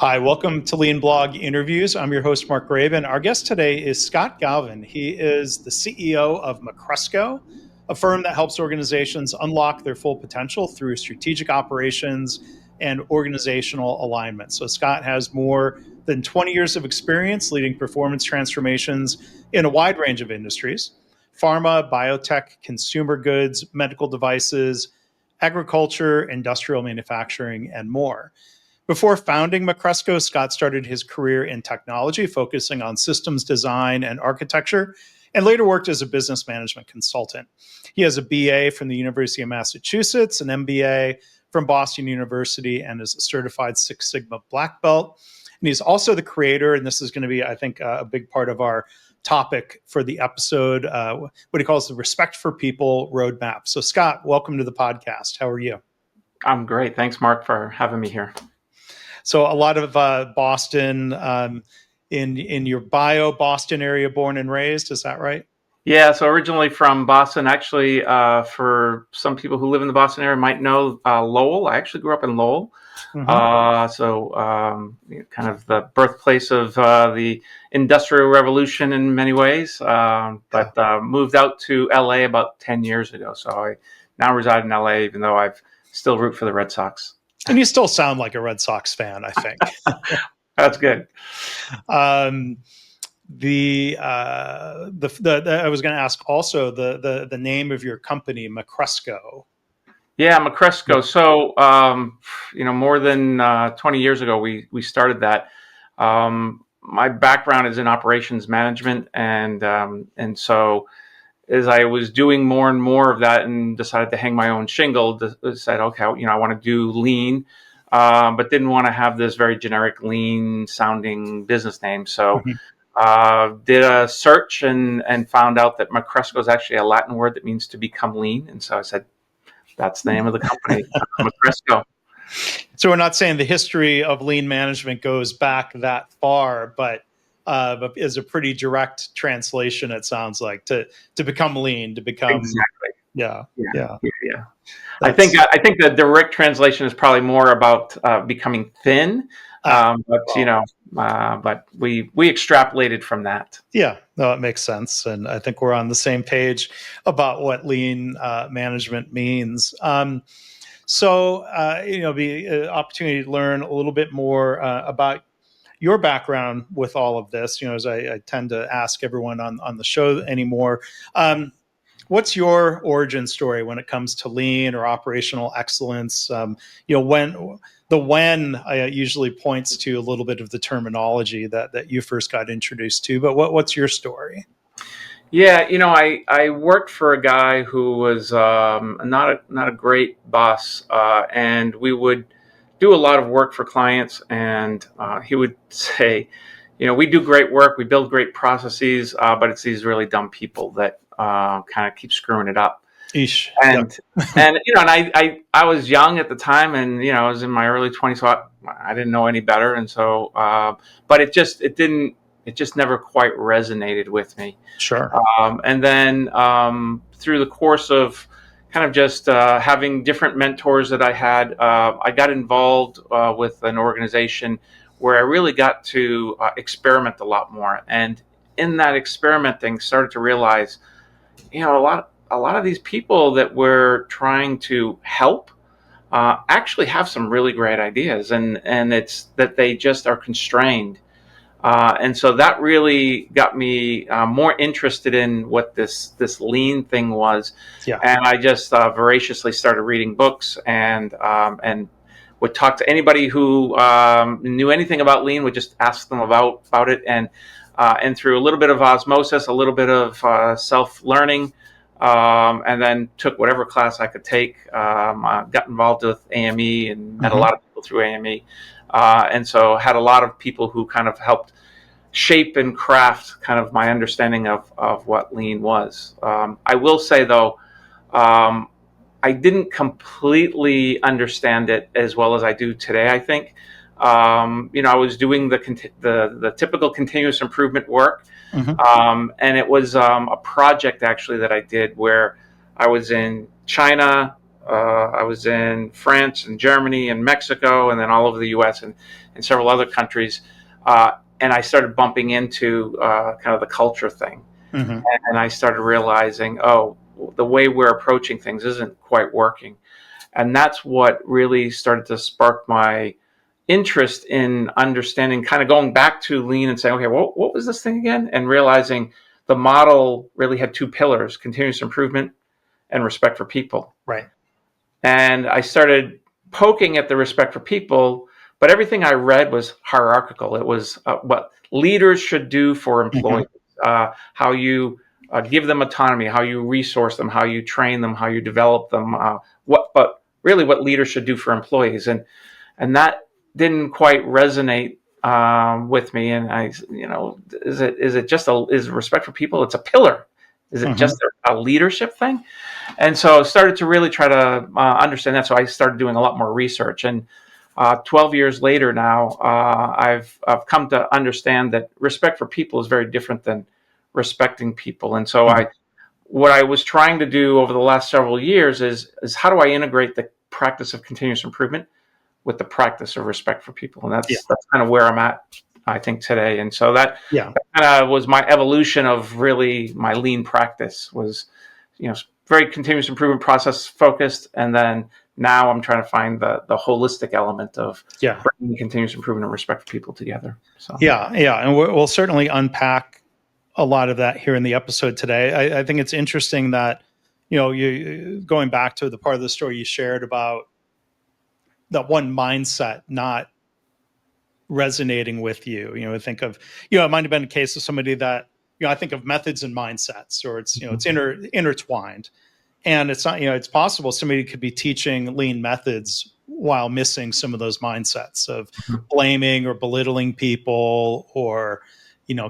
Hi, welcome to Lean Blog Interviews. I'm your host, Mark Graban. Our guest today is Scott Gauvin. He is the CEO of Macresco, a firm that helps organizations unlock their full potential through strategic operations and organizational alignment. So Scott has more than 20 years of experience leading performance transformations in a wide range of industries: pharma, biotech, consumer goods, medical devices, agriculture, industrial manufacturing, and more. Before founding Macresco, Scott started his career in technology, focusing on systems design and architecture, and later worked as a business management consultant. He has a BA from the University of Massachusetts, an MBA from Boston University, and is a certified Six Sigma Black Belt. And he's also the creator, and this is going to be, I think, a big part of our topic for the episode, what he calls the Respect for People Roadmap. So, Scott, welcome to the podcast. How are you? I'm great. Thanks, Mark, for having me here. So a lot of Boston in your bio, Boston area, born and raised. Is that right? Yeah. So originally from Boston. Actually, for some people who live in the Boston area might know Lowell. I actually grew up in Lowell. Mm-hmm. Kind of the birthplace of the Industrial Revolution in many ways. But moved out to LA about 10 years ago. So I now reside in LA, even though I still root for the Red Sox. And you still sound like a Red Sox fan, I think. That's good. I was going to ask also the name of your company, Macresco. Yeah, Macresco. So more than 20 years ago, we started that. My background is in operations management, and so as I was doing more and more of that and decided to hang my own shingle, said, okay, I want to do lean, but didn't want to have this very generic lean sounding business name. So did a search and found out that Macresco is actually a Latin word that means to become lean. And so I said, that's the name of the company, Macresco. So we're not saying the history of lean management goes back that far, but is a pretty direct translation. It sounds like to become lean, to become exactly. Yeah. I think the direct translation is probably more about becoming thin, but we extrapolated from that. Yeah, no, it makes sense, and I think we're on the same page about what lean management means. So be an opportunity to learn a little bit more about your background with all of this, as I tend to ask everyone on the show anymore. What's your origin story when it comes to lean or operational excellence? When usually points to a little bit of the terminology that you first got introduced to, but what's your story? Yeah, I worked for a guy who was not a great boss, and we would do a lot of work for clients, and he would say, we do great work, we build great processes, but it's these really dumb people that kind of keep screwing it up. Eesh. And I was young at the time, and I was in my early 20s, so I didn't know any better, and so but it just never quite resonated with me. Sure. And then through the course of kind of just having different mentors that I had, I got involved with an organization where I really got to experiment a lot more. And in that experimenting, started to realize, a lot of these people that we're trying to help actually have some really great ideas, and it's that they just are constrained. And so that really got me more interested in what this lean thing was. Yeah. And I just voraciously started reading books and would talk to anybody who knew anything about lean, would just ask them about it. And through a little bit of osmosis, a little bit of self-learning, and then took whatever class I could take. Got involved with AME and met a lot of people through AME. And so had a lot of people who kind of helped shape and craft kind of my understanding of what lean was. I will say, though, I didn't completely understand it as well as I do today, I think. I was doing the typical continuous improvement work. And it was a project actually that I did where I was in China, I was in France and Germany and Mexico, and then all over the U.S. and several other countries. And I started bumping into kind of the culture thing, Mm-hmm. and I started realizing, oh, the way we're approaching things isn't quite working, and that's what really started to spark my interest in understanding, kind of going back to lean and saying, okay, what was this thing again? And realizing the model really had two pillars: continuous improvement and respect for people. Right. And I started poking at the respect for people, but everything I read was hierarchical. It was what leaders should do for Mm-hmm. employees, how you give them autonomy, how you resource them, how you train them, how you develop them, but really what leaders should do for employees. And that didn't quite resonate with me. And is it just is respect for people? It's a pillar. Is it Mm-hmm. just a leadership thing? And so I started to really try to understand that. So I started doing a lot more research. And 12 years later now, I've come to understand that respect for people is very different than respecting people. And so Mm-hmm. what I was trying to do over the last several years is how do I integrate the practice of continuous improvement with the practice of respect for people? And Yeah. that's kind of where I'm at, I think, today. And so that Yeah. kind of was my evolution of really my lean practice was, very continuous improvement process focused. And then now I'm trying to find the holistic element of Yeah. bringing continuous improvement and respect for people together. So, Yeah. Yeah. And we'll certainly unpack a lot of that here in the episode today. I think it's interesting that, you going back to the part of the story you shared about that one mindset not resonating with you. Think of, it might have been a case of somebody that, I think of methods and mindsets, or it's intertwined. And it's not, it's possible somebody could be teaching lean methods while missing some of those mindsets of blaming or belittling people, or,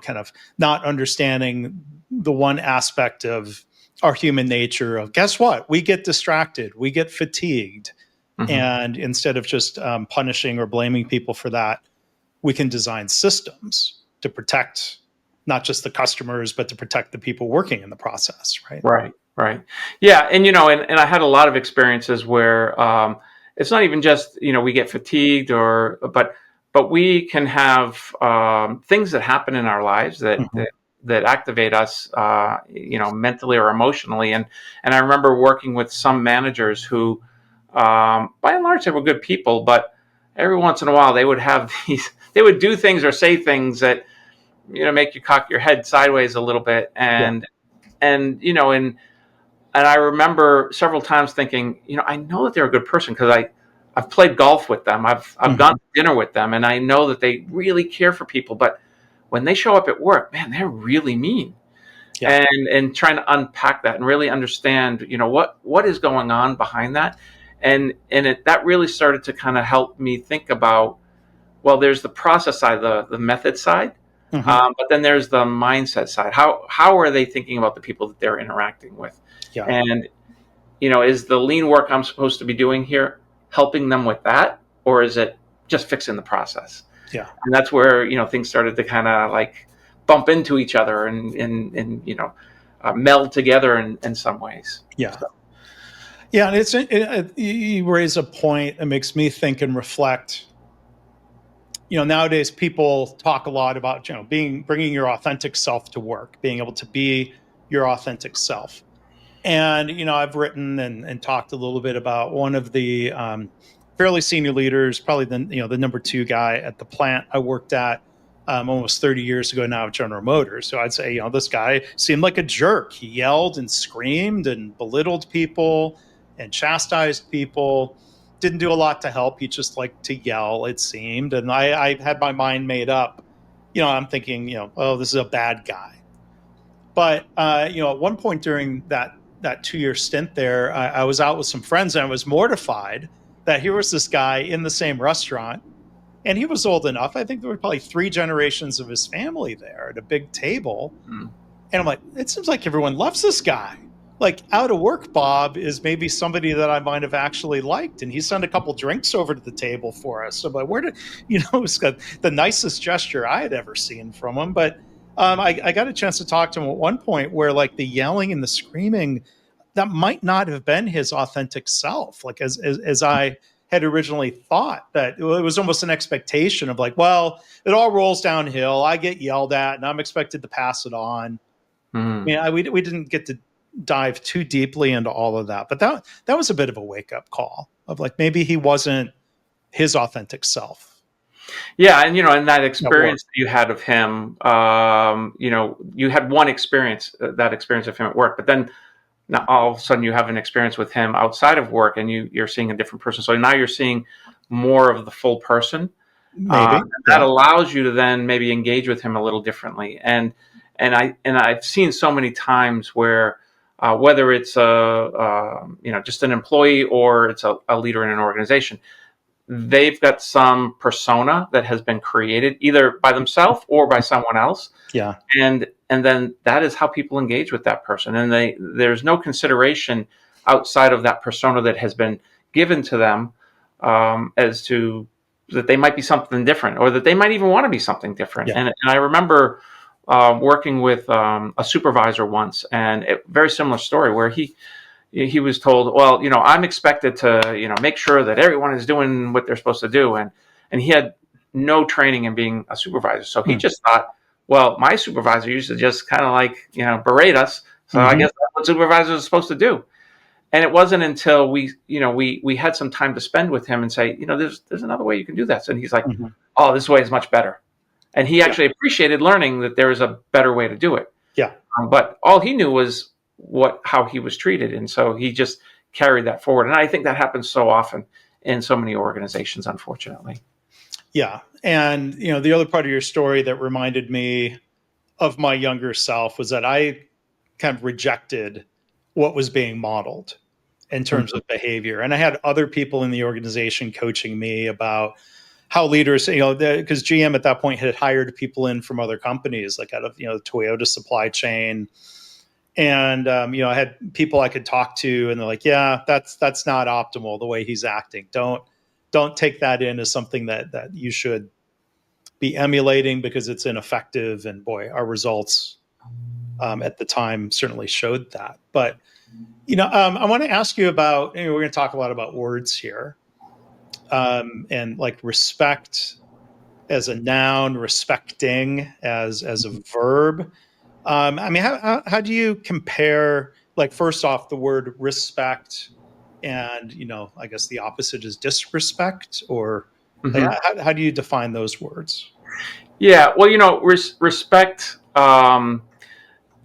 kind of not understanding the one aspect of our human nature of, guess what? We get distracted, we get fatigued. mm-hmm. And instead of just punishing or blaming people for that, we can design systems to protect not just the customers, but to protect the people working in the process, right? Right, right. Yeah, and I had a lot of experiences where it's not even just we get fatigued, but we can have things that happen in our lives that Mm-hmm. that activate us, mentally or emotionally. And I remember working with some managers who, by and large, they were good people, but every once in a while they would have they would do things or say things that make you cock your head sideways a little bit, Yeah. and I remember several times thinking, I know that they're a good person because I've played golf with them, I've gone Mm-hmm. to dinner with them, and I know that they really care for people. But when they show up at work, man, they're really mean. Yeah. And trying to unpack that and really understand, what is going on behind that, and that really started to kind of help me think about, well, there's the process side, the method side, Mm-hmm. but then there's the mindset side. How are they thinking about the people that they're interacting with? Yeah. And is the lean work I'm supposed to be doing here helping them with that, or is it just fixing the process? Yeah. And that's where things started to kind of like bump into each other and meld together in some ways. Yeah. So, Yeah. And you raise a point that makes me think and reflect. Nowadays people talk a lot about, bringing your authentic self to work, being able to be your authentic self. And I've written and talked a little bit about one of the fairly senior leaders, probably the number two guy at the plant I worked at almost 30 years ago now at General Motors. So I'd say this guy seemed like a jerk. He yelled and screamed and belittled people and chastised people. Didn't do a lot to help. He just liked to yell, it seemed. And I had my mind made up. I'm thinking, oh, this is a bad guy. But at one point during that 2 year stint there, I was out with some friends and I was mortified that here was this guy in the same restaurant, and he was old enough. I think there were probably three generations of his family there at a big table. mm, And I'm like, it seems like everyone loves this guy. Like, out of work Bob is maybe somebody that I might have actually liked, and he sent a couple drinks over to the table for us. So, but where did it was the nicest gesture I had ever seen from him. But I got a chance to talk to him at one point where, like, the yelling and the screaming, that might not have been his authentic self, like as I had originally thought. That it was almost an expectation of like, well, it all rolls downhill. I get yelled at, and I'm expected to pass it on. I Mm. mean, we didn't get to dive too deeply into all of that, but that was a bit of a wake up call of like maybe he wasn't his authentic self Yeah, and in that at work. experience that you had of him, you had one experience, that experience of him at work, but then now all of a sudden you have an experience with him outside of work, and you're seeing a different person. So now you're seeing more of the full person. Maybe, That yeah. allows you to then maybe engage with him a little differently. And I've seen so many times where whether it's just an employee or it's a leader in an organization, they've got some persona that has been created either by themselves or by someone else, Yeah. and then that is how people engage with that person, and there's no consideration outside of that persona that has been given to them, as to that they might be something different, or that they might even want to be something different. Yeah. And I remember working with a supervisor once, and a very similar story where he was told, well, I'm expected to, make sure that everyone is doing what they're supposed to do. And he had no training in being a supervisor. So he Hmm. just thought, well, my supervisor used to just kind of like, berate us. So I Hmm. guess that's what supervisors are supposed to do. And it wasn't until we had some time to spend with him and say, there's another way you can do this. And he's like, Hmm. oh, this way is much better. And he Yeah. actually appreciated learning that there was a better way to do it. Yeah. But all he knew was how he was treated, and so he just carried that forward. And I think that happens so often in so many organizations, unfortunately. Yeah. And, the other part of your story that reminded me of my younger self was that I kind of rejected what was being modeled in terms Mhm. of behavior. And I had other people in the organization coaching me about how leaders, because GM at that point had hired people in from other companies, like out of, the Toyota supply chain. And, I had people I could talk to, and they're like, yeah, that's not optimal the way he's acting. Don't take that in as something that you should be emulating because it's ineffective. And boy, our results at the time certainly showed that. But I want to ask you about. We're going to talk a lot about words here, and like respect as a noun, respecting as a verb. I mean, how do you compare? Like, first off, the word respect, and I guess the opposite is disrespect, or like, Hmm. how do you define those words? Yeah, well, respect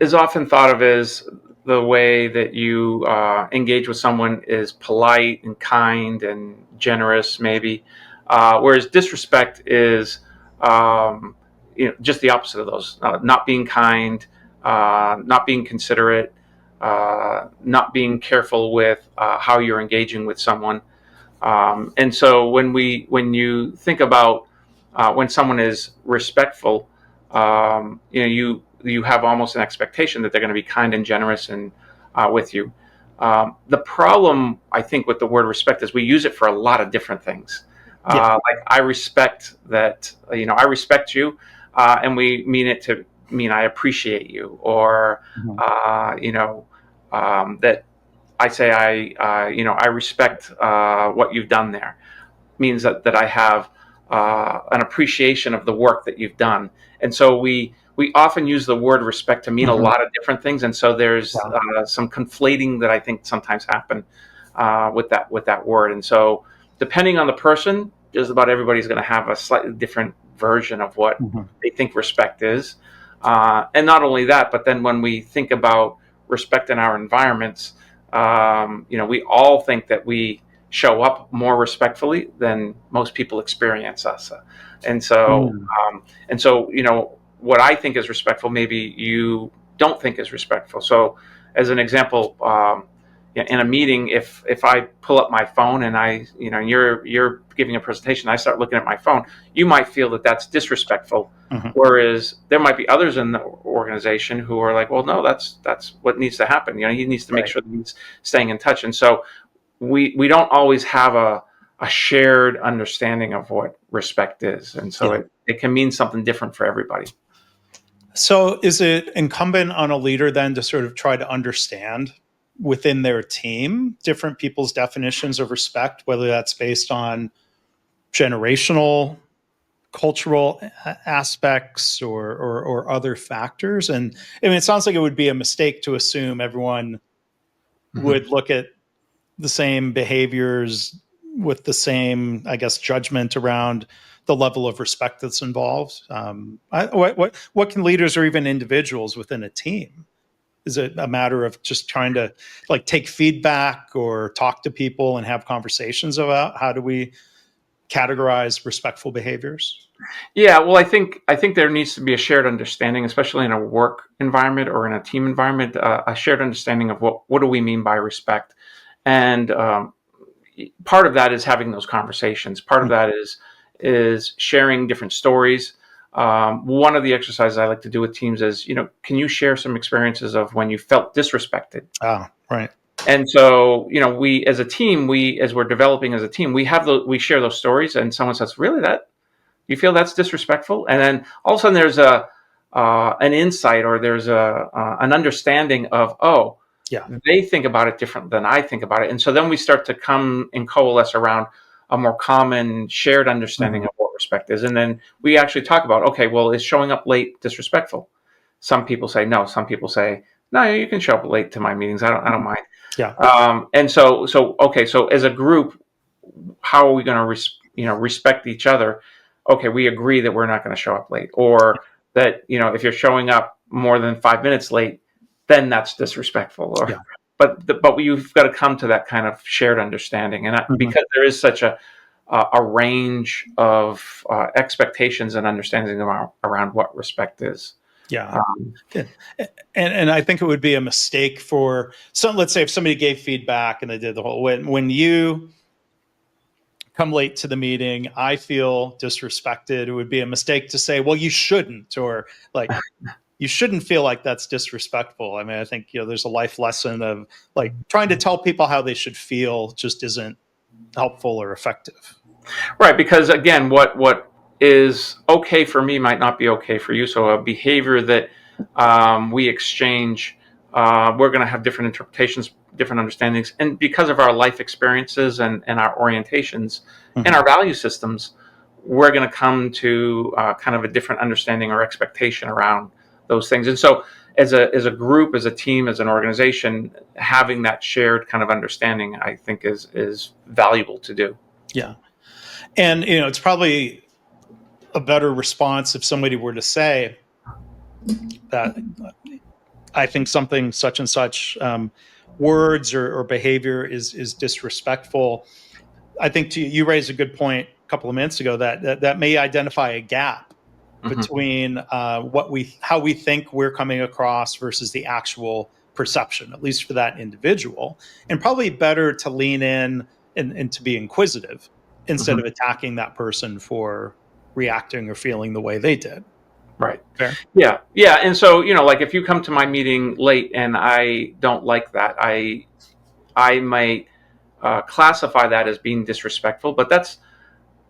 is often thought of as the way that you engage with someone is polite and kind and generous, maybe, whereas disrespect is just the opposite of those: not being kind, not being considerate, not being careful with how you're engaging with someone. And so when you think about when someone is respectful, you have almost an expectation that they're going to be kind and generous and with you. The problem, I think, with the word respect is we use it for a lot of different things. Yeah. Like I respect that, I respect you, and we mean it to mean I appreciate you, or Mhm. that I say I respect what you've done there. Means that I have an appreciation of the work that you've done, and so we often use the word respect to mean a Mhm. lot of different things, and so there's Yeah. some conflating that I think sometimes happen with that word, and so depending on the person, just about everybody's going to have a slightly different version of what Mhm. they think respect is, and not only that, but then when we think about respect in our environments, we all think that we show up more respectfully than most people experience us. And so, Mm. what I think is respectful, maybe you don't think is respectful. So, as an example, in a meeting, if I pull up my phone and you're giving a presentation, I start looking at my phone, you might feel that that's disrespectful. Mhm. Whereas there might be others in the organization who are like, well, no, that's what needs to happen. He needs to make Right. sure that he's staying in touch. And so we don't always have a shared understanding of what respect is, and so Yeah. it can mean something different for everybody. So is it incumbent on a leader then to sort of try to understand within their team, different people's definitions of respect, whether that's based on generational, cultural aspects, or other factors. And I mean, it sounds like it would be a mistake to assume everyone would look at the same behaviors with the same, I guess, judgment around the level of respect that's involved. What can leaders or even individuals within a team? Is it a matter of just trying to like take feedback or talk to people and have conversations about how do we categorize respectful behaviors? Yeah, well, I think there needs to be a shared understanding, especially in a work environment or in a team environment, a shared understanding of what do we mean by respect, and part of that is having those conversations. Part of that is sharing different stories. One of the exercises I like to do with teams is, can you share some experiences of when you felt disrespected? Ah, right. And so, we as a team, as we're developing as a team, we share those stories, and someone says, "Really, that you feel that's disrespectful?" And then all of a sudden, there's an insight, or there's an understanding of, oh, Yeah. they think about it different than I think about it. And so then we start to come and coalesce around a more common shared understanding of what respect is. And then we actually talk about, okay, well, is showing up late disrespectful? Some people say no. Some people say, no, you can show up late to my meetings. I don't mind. Yeah. And so okay, so as a group, how are we going to respect each other? Okay, we agree that we're not going to show up late, or that if you're showing up more than 5 minutes late, then that's disrespectful. Or Yeah. but you've got to come to that kind of shared understanding, and because there is such a range of expectations and understanding around what respect is. Yeah. And I think it would be a mistake for some, let's say if somebody gave feedback and they did the whole, when you come late to the meeting, I feel disrespected. It would be a mistake to say, well, you shouldn't, or like, you shouldn't feel like that's disrespectful. I mean, I think, there's a life lesson of like trying to tell people how they should feel just isn't helpful or effective. Right, because again, what is okay for me might not be okay for you. So a behavior that we exchange, we're going to have different interpretations, different understandings, and because of our life experiences and our orientations and our value systems, we're going to come to kind of a different understanding or expectation around those things. And so, as a group, as a team, as an organization, having that shared kind of understanding, I think, is valuable to do. Yeah. And, it's probably a better response if somebody were to say that I think something such and such words or behavior is disrespectful. I think you raised a good point a couple of minutes ago that may identify a gap between how we think we're coming across versus the actual perception, at least for that individual, and probably better to lean in and to be inquisitive instead of attacking that person for reacting or feeling the way they did. Right. Fair. Yeah. Yeah. And so, like if you come to my meeting late and I don't like that, I might classify that as being disrespectful, but that's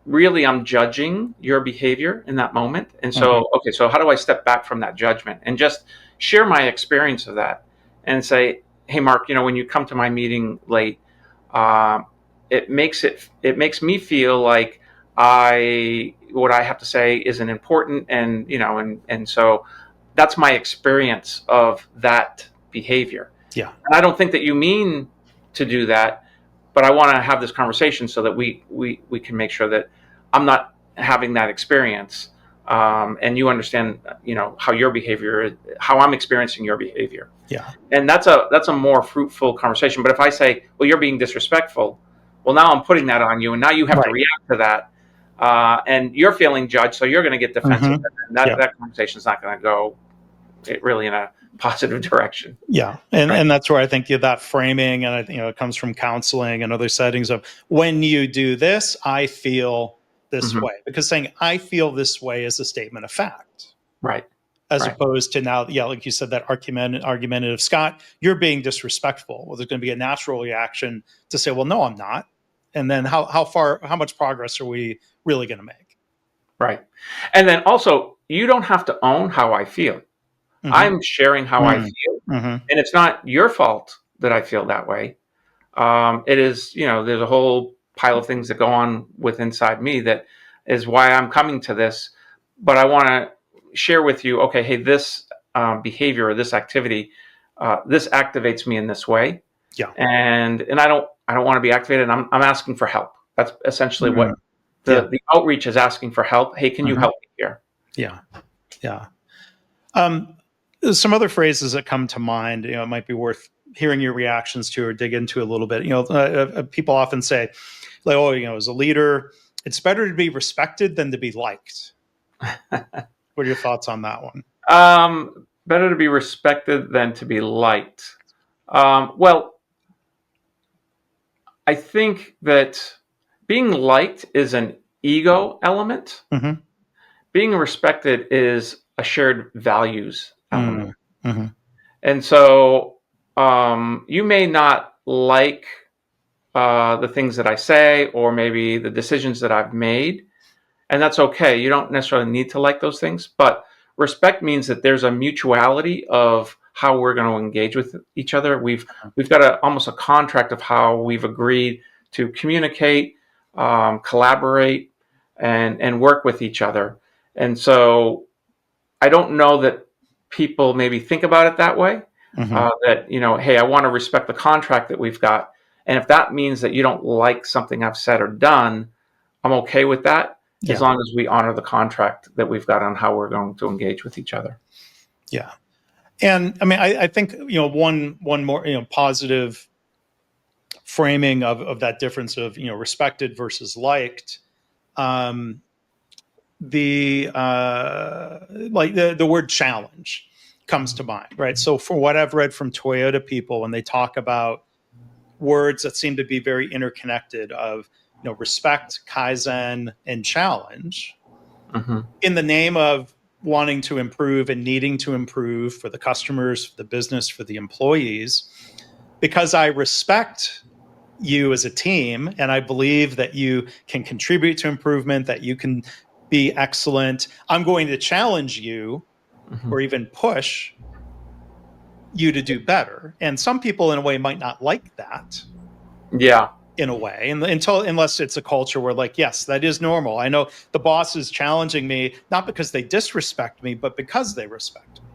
really, I'm judging your behavior in that moment. And so, okay, so how do I step back from that judgment and just share my experience of that and say, hey, Mark, when you come to my meeting late, uh, it makes me feel like what I have to say isn't important, and so that's my experience of that behavior. Yeah. And I don't think that you mean to do that, but I want to have this conversation so that we can make sure that I'm not having that experience, and you understand, how your behavior, how I'm experiencing your behavior. Yeah. And that's a more fruitful conversation. But if I say, well, you're being disrespectful, well, now I'm putting that on you, and now you have to react to that, and you're feeling judged, so you're going to get defensive, and that conversation is not going to go really in a positive direction. Yeah. And that's where I think that framing, and I think, it comes from counseling and other settings of when you do this, I feel this way, because saying I feel this way is a statement of fact. Right. As opposed to now, like you said, that argumentative, Scott, you're being disrespectful. Well, there's going to be a natural reaction to say, well, no, I'm not. And then how much progress are we really going to make? Right. And then also, you don't have to own how I feel. I'm sharing how I feel, and it's not your fault that I feel that way. It is, there's a whole pile of things that go on with inside me that is why I'm coming to this. But I want to share with you, okay, hey, this behavior or this activity, this activates me in this way. Yeah. And I don't want to be activated. I'm asking for help. That's essentially what Yeah. the outreach is asking for help. Hey, can you help me here? Yeah. Yeah. Some other phrases that come to mind, it might be worth hearing your reactions to or dig into a little bit. People often say, like, oh, as a leader, it's better to be respected than to be liked. What are your thoughts on that one? Better to be respected than to be liked. Well, I think that being liked is an ego element. Mm-hmm. Being respected is a shared values element. Mm-hmm. And so you may not like the things that I say or maybe the decisions that I've made, and that's okay. You don't necessarily need to like those things, but respect means that there's a mutuality of how we're going to engage with each other. We've got almost a contract of how we've agreed to communicate, collaborate, and work with each other. And so I don't know that people maybe think about it that way. That hey, I want to respect the contract that we've got, and if that means that you don't like something I've said or done, I'm okay with that, as long as we honor the contract that we've got on how we're going to engage with each other. Yeah. And I mean, I think, one more, positive framing of that difference of, respected versus liked. The word challenge comes to mind, right? So for what I've read from Toyota people, when they talk about words that seem to be very interconnected of, respect, kaizen, and challenge, in the name of wanting to improve and needing to improve for the customers, for the business, for the employees, because I respect you as a team and I believe that you can contribute to improvement, that you can be excellent. I'm going to challenge you or even push you to do better. And some people in a way might not like that. Yeah. In a way, unless it's a culture where, like, yes, that is normal. I know the boss is challenging me, not because they disrespect me, but because they respect me.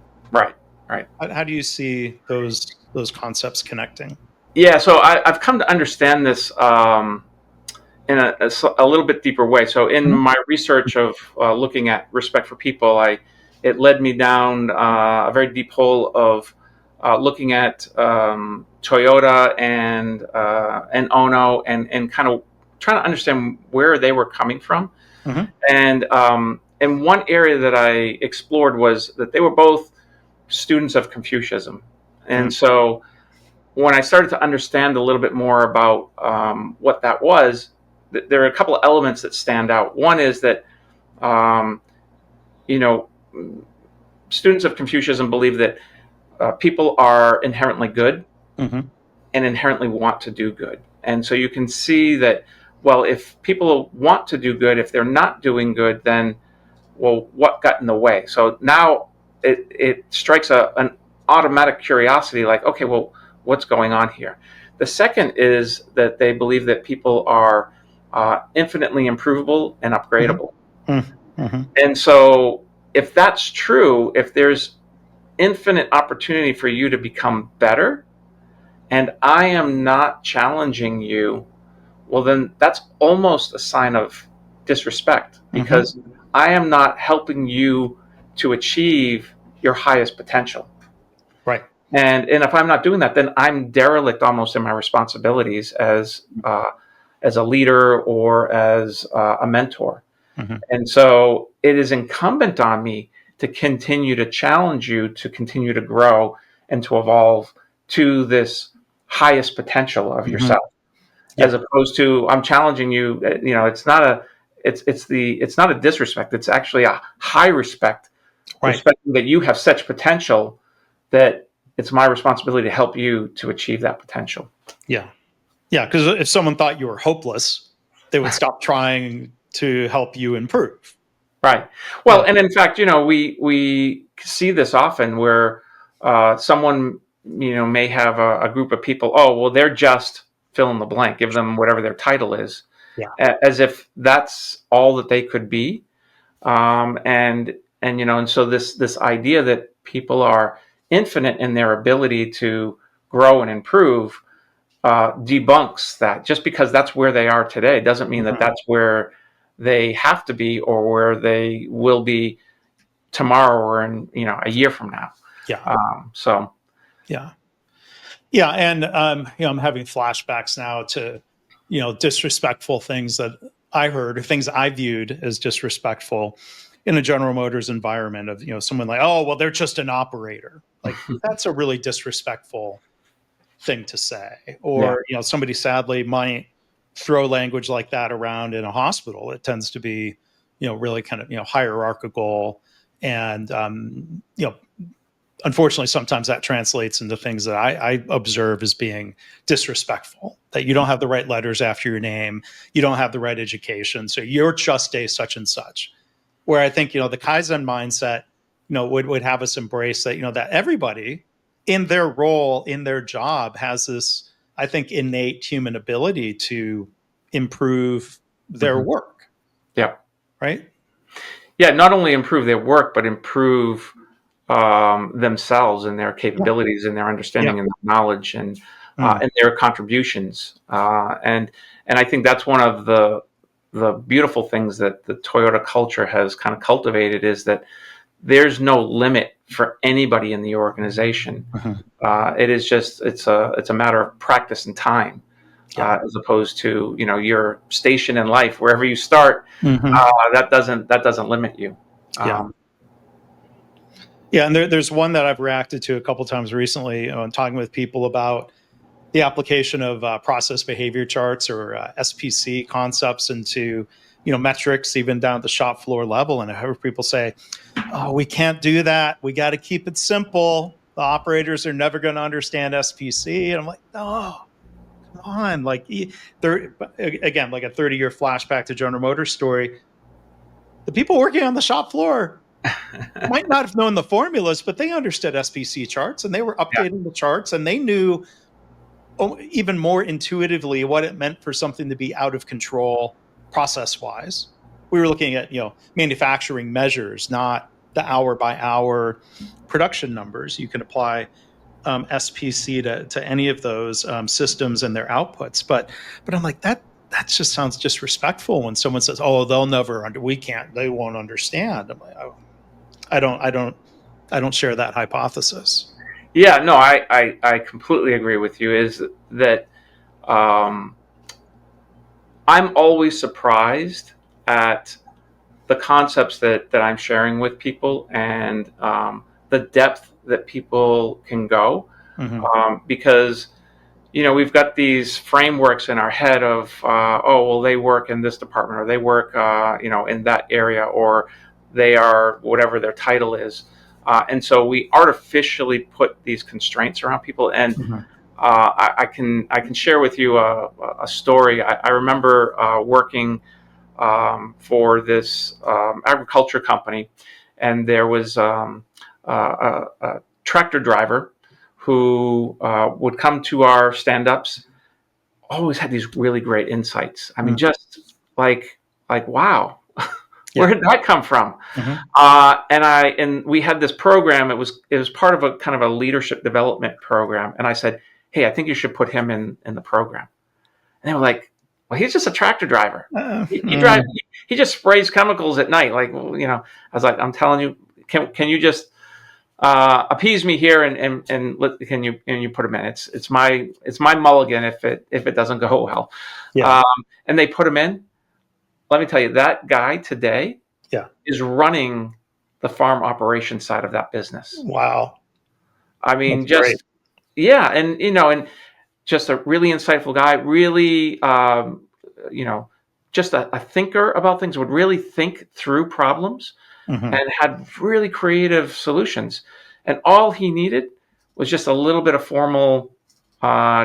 Right. How do you see those concepts connecting? Yeah, so I've come to understand this in a little bit deeper way. So in my research of looking at respect for people, it led me down a very deep hole of looking at Toyota and Ono and kind of trying to understand where they were coming from. And one area that I explored was that they were both students of Confucianism. And so when I started to understand a little bit more about what that was, there are a couple of elements that stand out. One is that, students of Confucianism believe that people are inherently good and inherently want to do good. And so you can see that, well, if people want to do good, if they're not doing good, then, well, what got in the way? So now it strikes an automatic curiosity, like, okay, well, what's going on here? The second is that they believe that people are infinitely improvable and upgradable. And so if that's true, if there's infinite opportunity for you to become better, and I am not challenging you, well, then that's almost a sign of disrespect, because I am not helping you to achieve your highest potential. Right. And if I'm not doing that, then I'm derelict almost in my responsibilities as a leader or as a mentor. And so it is incumbent on me to continue to challenge you, to continue to grow and to evolve to this highest potential of yourself, as opposed to I'm challenging you. It's not a disrespect. It's actually a high respect, respecting that you have such potential that it's my responsibility to help you to achieve that potential. Yeah. Because if someone thought you were hopeless, they would stop trying to help you improve. Right. Well, and in fact, we see this often where someone may have a group of people. Oh, well, they're just fill in the blank. Give them whatever their title is, Yeah. as if that's all that they could be. And so this idea that people are infinite in their ability to grow and improve debunks that. Just because that's where they are today doesn't mean that that's where they have to be or where they will be tomorrow or in a year from now. Yeah. So Yeah. Yeah. And, I'm having flashbacks now to, disrespectful things that I heard or things I viewed as disrespectful in a General Motors environment of, someone like, oh, well, they're just an operator. Like that's a really disrespectful thing to say. yeah, Or, somebody sadly might throw language like that around in a hospital. It tends to be, really kind of, hierarchical and, unfortunately, sometimes that translates into things that I observe as being disrespectful, that you don't have the right letters after your name, you don't have the right education, so you're just a such and such. Where I think, the Kaizen mindset, would have us embrace that, that everybody in their role, in their job has this, I think, innate human ability to improve their work, yeah, right? yeah. Not only improve their work, but improve themselves and their Yeah. capabilities and their Yeah. understanding and their knowledge and Mm. and their contributions. And I think that's one of the beautiful things that the Toyota culture has kind of cultivated is that there's no limit for anybody in the organization. Mhm. It is just it's a matter of practice and time, Yeah. as opposed to your station in life wherever you start. Mhm. That doesn't limit you. Yeah. Um, Yeah, and there's one that I've reacted to a couple times recently, talking with people about the application of process behavior charts or SPC concepts into metrics, even down at the shop floor level. And I heard people say, "Oh, we can't do that. We got to keep it simple. The operators are never going to understand SPC." And I'm like, "No, come on!" Like, there again, like a 30-year flashback to General Motors story. The people working on the shop floor might not have known the formulas, but they understood SPC charts and they were yeah, updating the charts and they knew even more intuitively what it meant for something to be out of control process wise. We were looking at manufacturing measures, not the hour by hour production numbers. You can apply SPC to any of those systems and their outputs, but I'm like that just sounds disrespectful when someone says, "Oh, they'll never we can't, they won't understand." I'm like, oh, I don't share that hypothesis. yeah. No, I completely agree with you. Is that um, I'm always surprised at the concepts that I'm sharing with people and the depth that people can go, Mm-hmm. because we've got these frameworks in our head of oh, well, they work in this department or they work in that area or they are whatever their title is, and so we artificially put these constraints around people. And Mm-hmm. I can share with you a story. I remember working for this agriculture company, and there was a tractor driver who would come to our stand-ups. Always had these really great insights. I mean, Mm-hmm. just like wow, where Yeah. did that come from? Mm-hmm. And we had this program. It was part of a kind of a leadership development program. And I said, hey, I think you should put him in the program. And they were like, well, he's just a tractor driver. He drives. He just sprays chemicals at night. Like, well, I was like, I'm telling you, can you just appease me here and can you put him in? It's my mulligan if it doesn't go well. Yeah. Um, and they put him in. Let me tell you, that guy today Yeah. is running the farm operation side of that business. Wow. I That's mean, great. just yeah, and just a really insightful guy. Really, you know, just a thinker about things. Would really think through problems Mm-hmm. and had really creative solutions. And all he needed was just a little bit of formal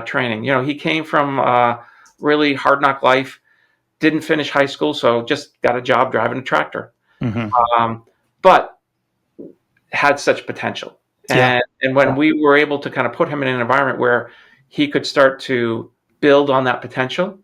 training. He came from really hard knock life, didn't finish high school, so just got a job driving a tractor. Mm-hmm. But had such potential. Yeah. And when we were able to kind of put him in an environment where he could start to build on that potential,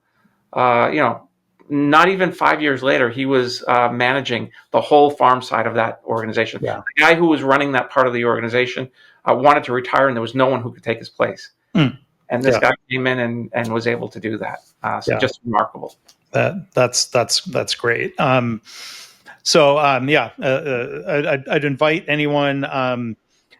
you know, not even 5 years later, he was managing the whole farm side of that organization. Yeah. The guy who was running that part of the organization wanted to retire, and there was no one who could take his place. Mm. And this Yeah. guy came in and was able to do that. So Yeah. just remarkable. That's great. I'd invite anyone.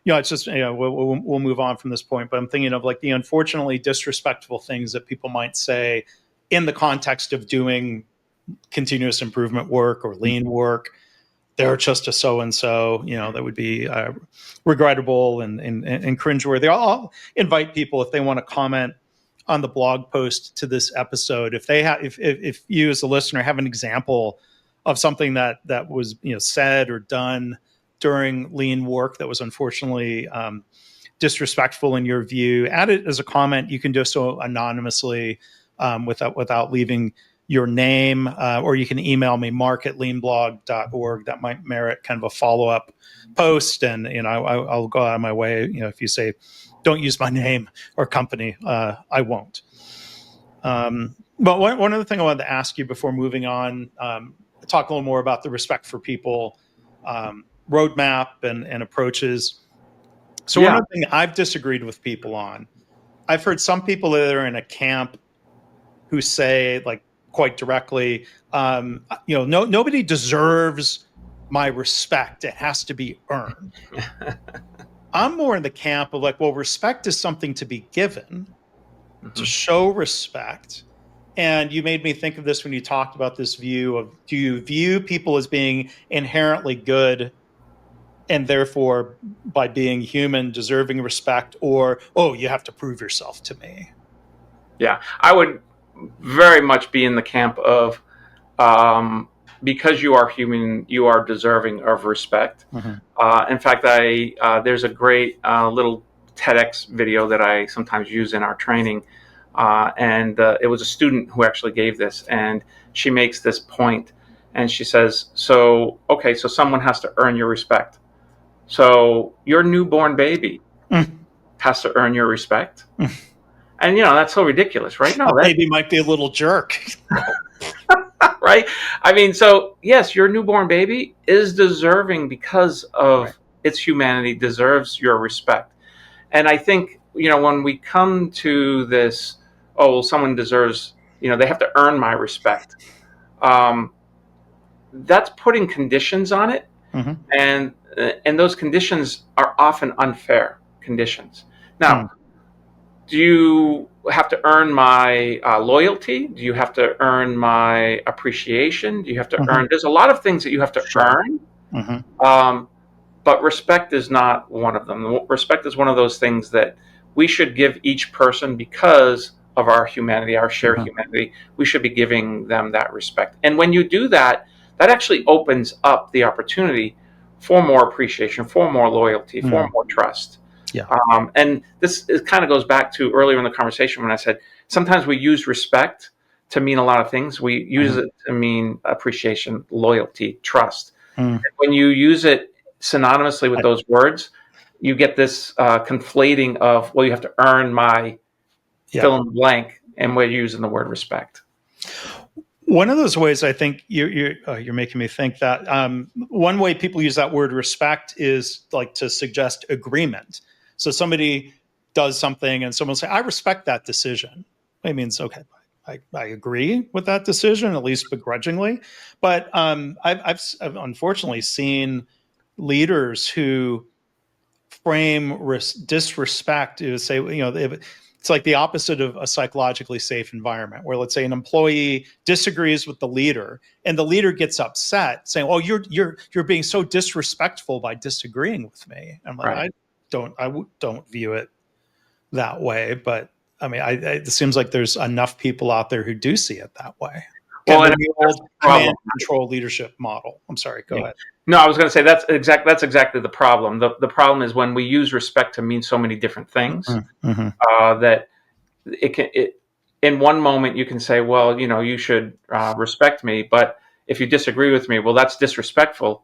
It's just we'll move on from this point, but I'm thinking of like the unfortunately disrespectful things that people might say in the context of doing continuous improvement work or lean work. They're just a so and so, that would be regrettable and cringeworthy. I'll invite people if they want to comment on the blog post to this episode. If they have, if you as a listener have an example of something that was said or done during lean work that was unfortunately disrespectful in your view, add it as a comment. You can do so anonymously without leaving your name, or you can email me, mark@leanblog.org. That might merit kind of a follow-up post. And, I'll go out of my way. If you say, don't use my name or company, I won't. But one other thing I wanted to ask you before moving on, talk a little more about the respect for people roadmap and approaches. So one other thing I've disagreed with people on, I've heard some people that are in a camp who say, like, quite directly, nobody deserves my respect. It has to be earned. I'm more in the camp of like, well, respect is something to be given, to show respect. And you made me think of this when you talked about this view of, do you view people as being inherently good and therefore by being human deserving respect, or, oh, you have to prove yourself to me? Yeah, I would very much be in the camp of because you are human, you are deserving of respect. In fact, there's a great little TEDx video that I sometimes use in our training, and it was a student who actually gave this, and she makes this point, and she says, so someone has to earn your respect. So your newborn baby has to earn your respect. And that's so ridiculous, right? No, that baby might be a little jerk. Right? I mean, so yes, your newborn baby is deserving because of its humanity, deserves your respect. And I think, when we come to this, oh, well, someone deserves, they have to earn my respect. That's putting conditions on it. And those conditions are often unfair conditions. Now, do you have to earn my loyalty? Do you have to earn my appreciation? Do you have to earn? There's a lot of things that you have to earn. But respect is not one of them. Respect is one of those things that we should give each person because of our humanity, our shared humanity. We should be giving them that respect. And when you do that, that actually opens up the opportunity for more appreciation, for more loyalty, for more trust. Yeah. And this kind of goes back to earlier in the conversation when I said sometimes we use respect to mean a lot of things. We use it to mean appreciation, loyalty, trust. When you use it synonymously with those words, you get this conflating of, well, you have to earn my fill in the blank, and we're using the word respect. One of those ways, I think you're making me think that one way people use that word respect is like to suggest agreement. So somebody does something and someone will say, I respect that decision. It means, okay, I agree with that decision, at least begrudgingly. But I've unfortunately seen leaders who frame disrespect to say, it's like the opposite of a psychologically safe environment, where let's say an employee disagrees with the leader and the leader gets upset saying, oh, you're being so disrespectful by disagreeing with me. I'm like, I don't view it that way, but I mean, it seems like there's enough people out there who do see it that way. Well, the old command control leadership model. I'm sorry, go ahead. No, I was going to say that's exactly the problem. The problem is when we use respect to mean so many different things that in one moment you can say, well, you should respect me, but if you disagree with me, well, that's disrespectful.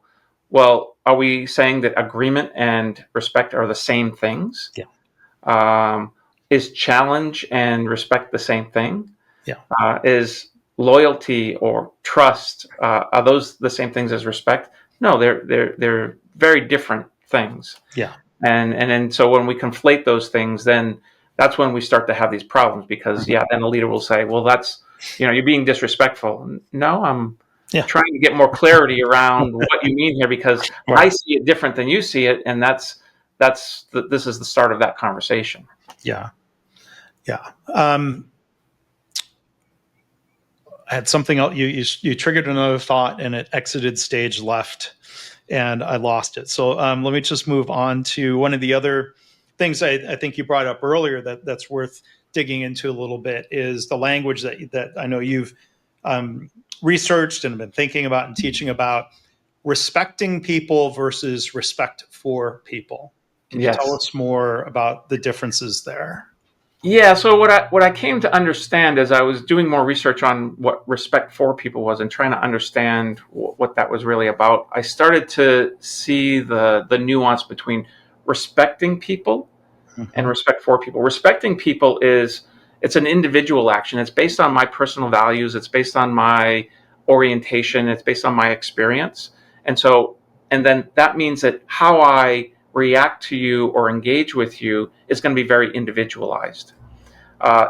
well, are we saying that agreement and respect are the same things? Yeah. Is challenge and respect the same thing? Yeah. Is loyalty or trust, are those the same things as respect? No, they're very different things. Yeah. And then so when we conflate those things, then that's when we start to have these problems, because then the leader will say, well, that's, you're being disrespectful. No, I'm Yeah. trying to get more clarity around what you mean here, because I Right. see it different than you see it, and this is the start of that conversation. Yeah. Yeah. I had something else. You triggered another thought, and it exited stage left, and I lost it. So let me just move on to one of the other things I think you brought up earlier that's worth digging into a little bit, is the language that I know you've researched and been thinking about and teaching about: respecting people versus respect for people. Can you tell Yes. us more about the differences there? Yeah, so what I came to understand as I was doing more research on what respect for people was, and trying to understand what that was really about, I started to see the nuance between respecting people and Mm-hmm. respect for people. Respecting people it's an individual action. It's based on my personal values, it's based on my orientation, it's based on my experience. And then that means that how I react to you or engage with you is going to be very individualized.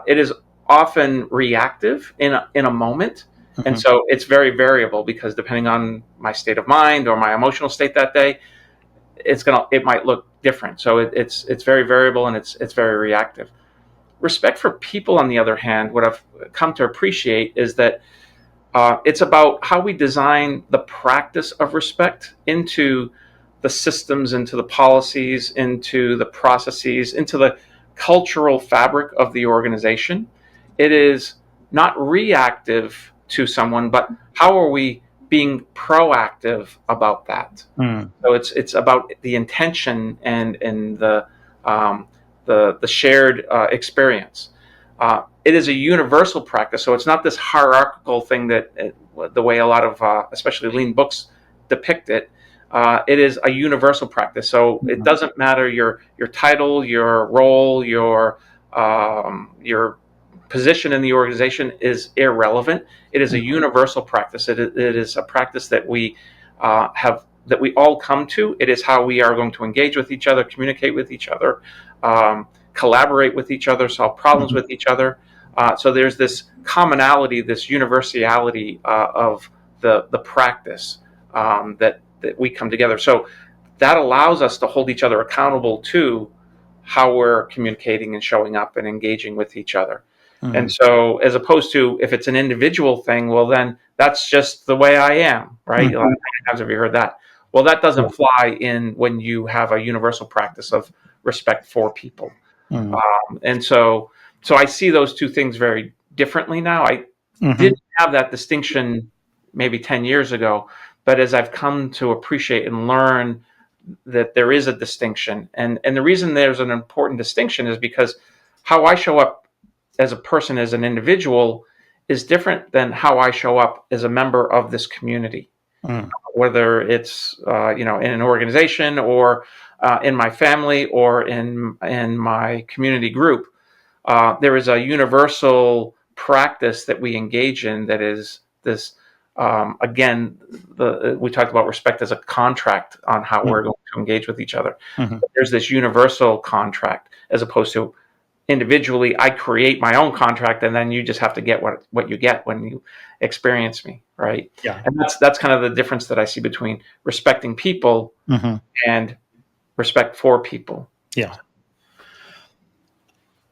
It is often reactive in a moment, and Mm-hmm. so it's very variable, because depending on my state of mind or my emotional state that day, it might look different. So it's very variable, and it's very reactive. Respect for people, on the other hand, what I've come to appreciate is that it's about how we design the practice of respect into the systems, into the policies, into the processes, into the cultural fabric of the organization. It is not reactive to someone, but how are we being proactive about that? Mm. So it's about the intention and the shared experience. It is a universal practice, so it's not this hierarchical thing that the way a lot of especially lean books depict it. It is a universal practice, so it Mm. doesn't matter your title, your role, your position in the organization is irrelevant. It is a universal practice. It is a practice that we have, that we all come to. It is how we are going to engage with each other, communicate with each other, collaborate with each other, solve problems Mhm. with each other. So there's this commonality, this universality of the practice that we come together. So that allows us to hold each other accountable to how we're communicating and showing up and engaging with each other. And Mm. so, as opposed to if it's an individual thing, well, then that's just the way I am, right? Like, how Mhm. many times have you heard that? Well, that Yeah. doesn't fly in when you have a universal practice of respect for people. Mm. And so I see those two things very differently now. I Mhm. didn't have that distinction maybe 10 years ago, but as I've come to appreciate and learn that there is a distinction, and the reason there's an important distinction is because how I show up as a person, as an individual, is different than how I show up as a member of this community, Mm. whether it's in an organization, or in my family, or in my community group. There is a universal practice that we engage in that is this. Again, we talked about respect as a contract on how Mm. we're going to engage with each other. Mhm. But there's this universal contract, as opposed to individually, I create my own contract, and then you just have to get what you get when you experience me, right? Yeah. And that's kind of the difference that I see between respecting people Mhm. and respect for people. Yeah.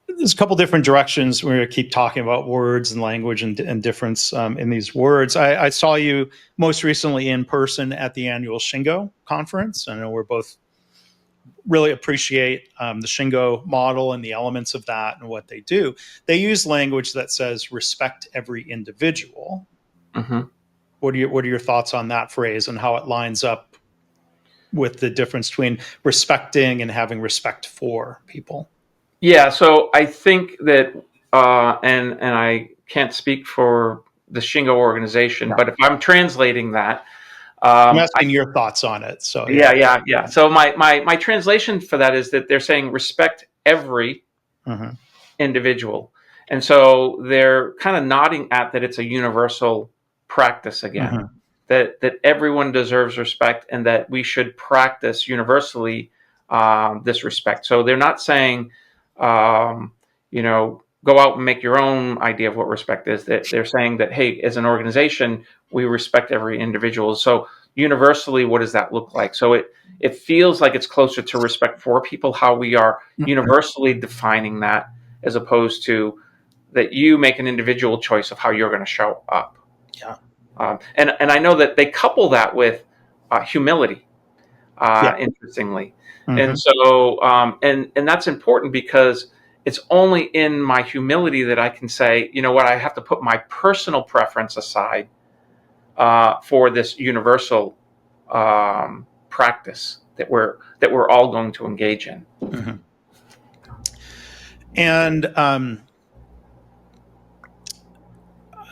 There's a couple different directions. We're going to keep talking about words and language and difference in these words. I saw you most recently in person at the annual Shingo conference. I know we're both really appreciate the Shingo model and the elements of that and what they do. They use language that says respect every individual. Hmm. What are your thoughts on that phrase and how it lines up with the difference between respecting and having respect for people? Yeah, so I think that, and I can't speak for the Shingo organization, Yeah. but if I'm translating that, I'm I, asking your thoughts on it. So yeah. yeah. So my translation for that is that they're saying respect every Mm-hmm. individual. And so they're kind of nodding at that it's a universal practice again, Mm-hmm. that everyone deserves respect and that we should practice universally this respect. So they're not saying, um, go out and make your own idea of what respect is. That they're saying that, hey, as an organization, we respect every individual. So universally, what does that look like? So it feels like it's closer to respect for people, how we are universally defining that, as opposed to that you make an individual choice of how you're going to show up. Yeah. And I know that they couple that with humility, Yeah. interestingly. Mm-hmm. And so, and that's important because it's only in my humility that I can say, you know what, I have to put my personal preference aside for this universal practice that we're all going to engage in. Mm-hmm. And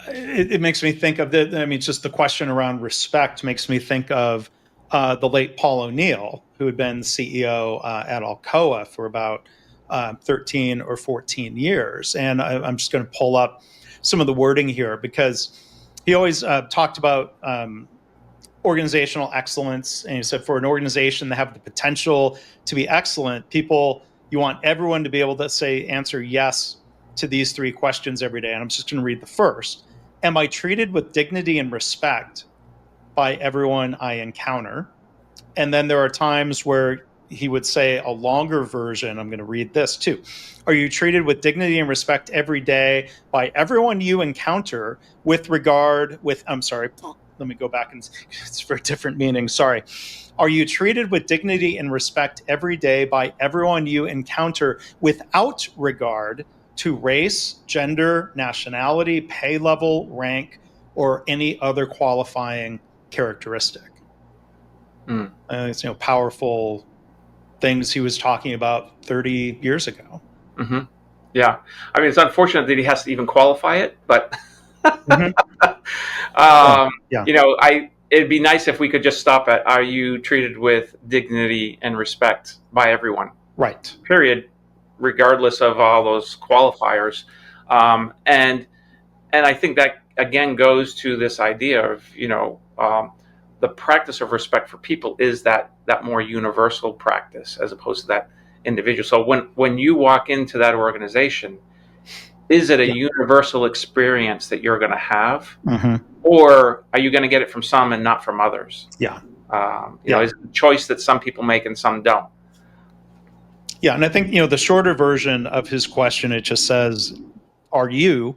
it makes me think of just the question around respect makes me think of the late Paul O'Neill, who had been CEO at Alcoa for about 13 or 14 years. And I'm just going to pull up some of the wording here because he always talked about organizational excellence. And he said, for an organization to have the potential to be excellent, you want everyone to be able to answer yes to these three questions every day. And I'm just going to read the first. Am I treated with dignity and respect by everyone I encounter? And then there are times where he would say a longer version. I'm going to read this too. Are you treated with dignity and respect every day by everyone you encounter I'm sorry, let me go back and it's for a different meaning. Sorry. Are you treated with dignity and respect every day by everyone you encounter without regard to race, gender, nationality, pay level, rank, or any other qualifying characteristic? Mm. It's powerful things he was talking about 30 years ago. Mm-hmm. Yeah, I mean, it's unfortunate that he has to even qualify it, but Mm-hmm. um, Yeah. it'd be nice if we could just stop at, are you treated with dignity and respect by everyone? Right. Period, regardless of all those qualifiers. And I think that again goes to this idea of the practice of respect for people is that more universal practice as opposed to that individual. So when you walk into that organization, is it a Yeah. universal experience that you're going to have, Mm-hmm. or are you going to get it from some and not from others? Yeah. Is it a choice that some people make and some don't? Yeah. And I think, the shorter version of his question, it just says, are you,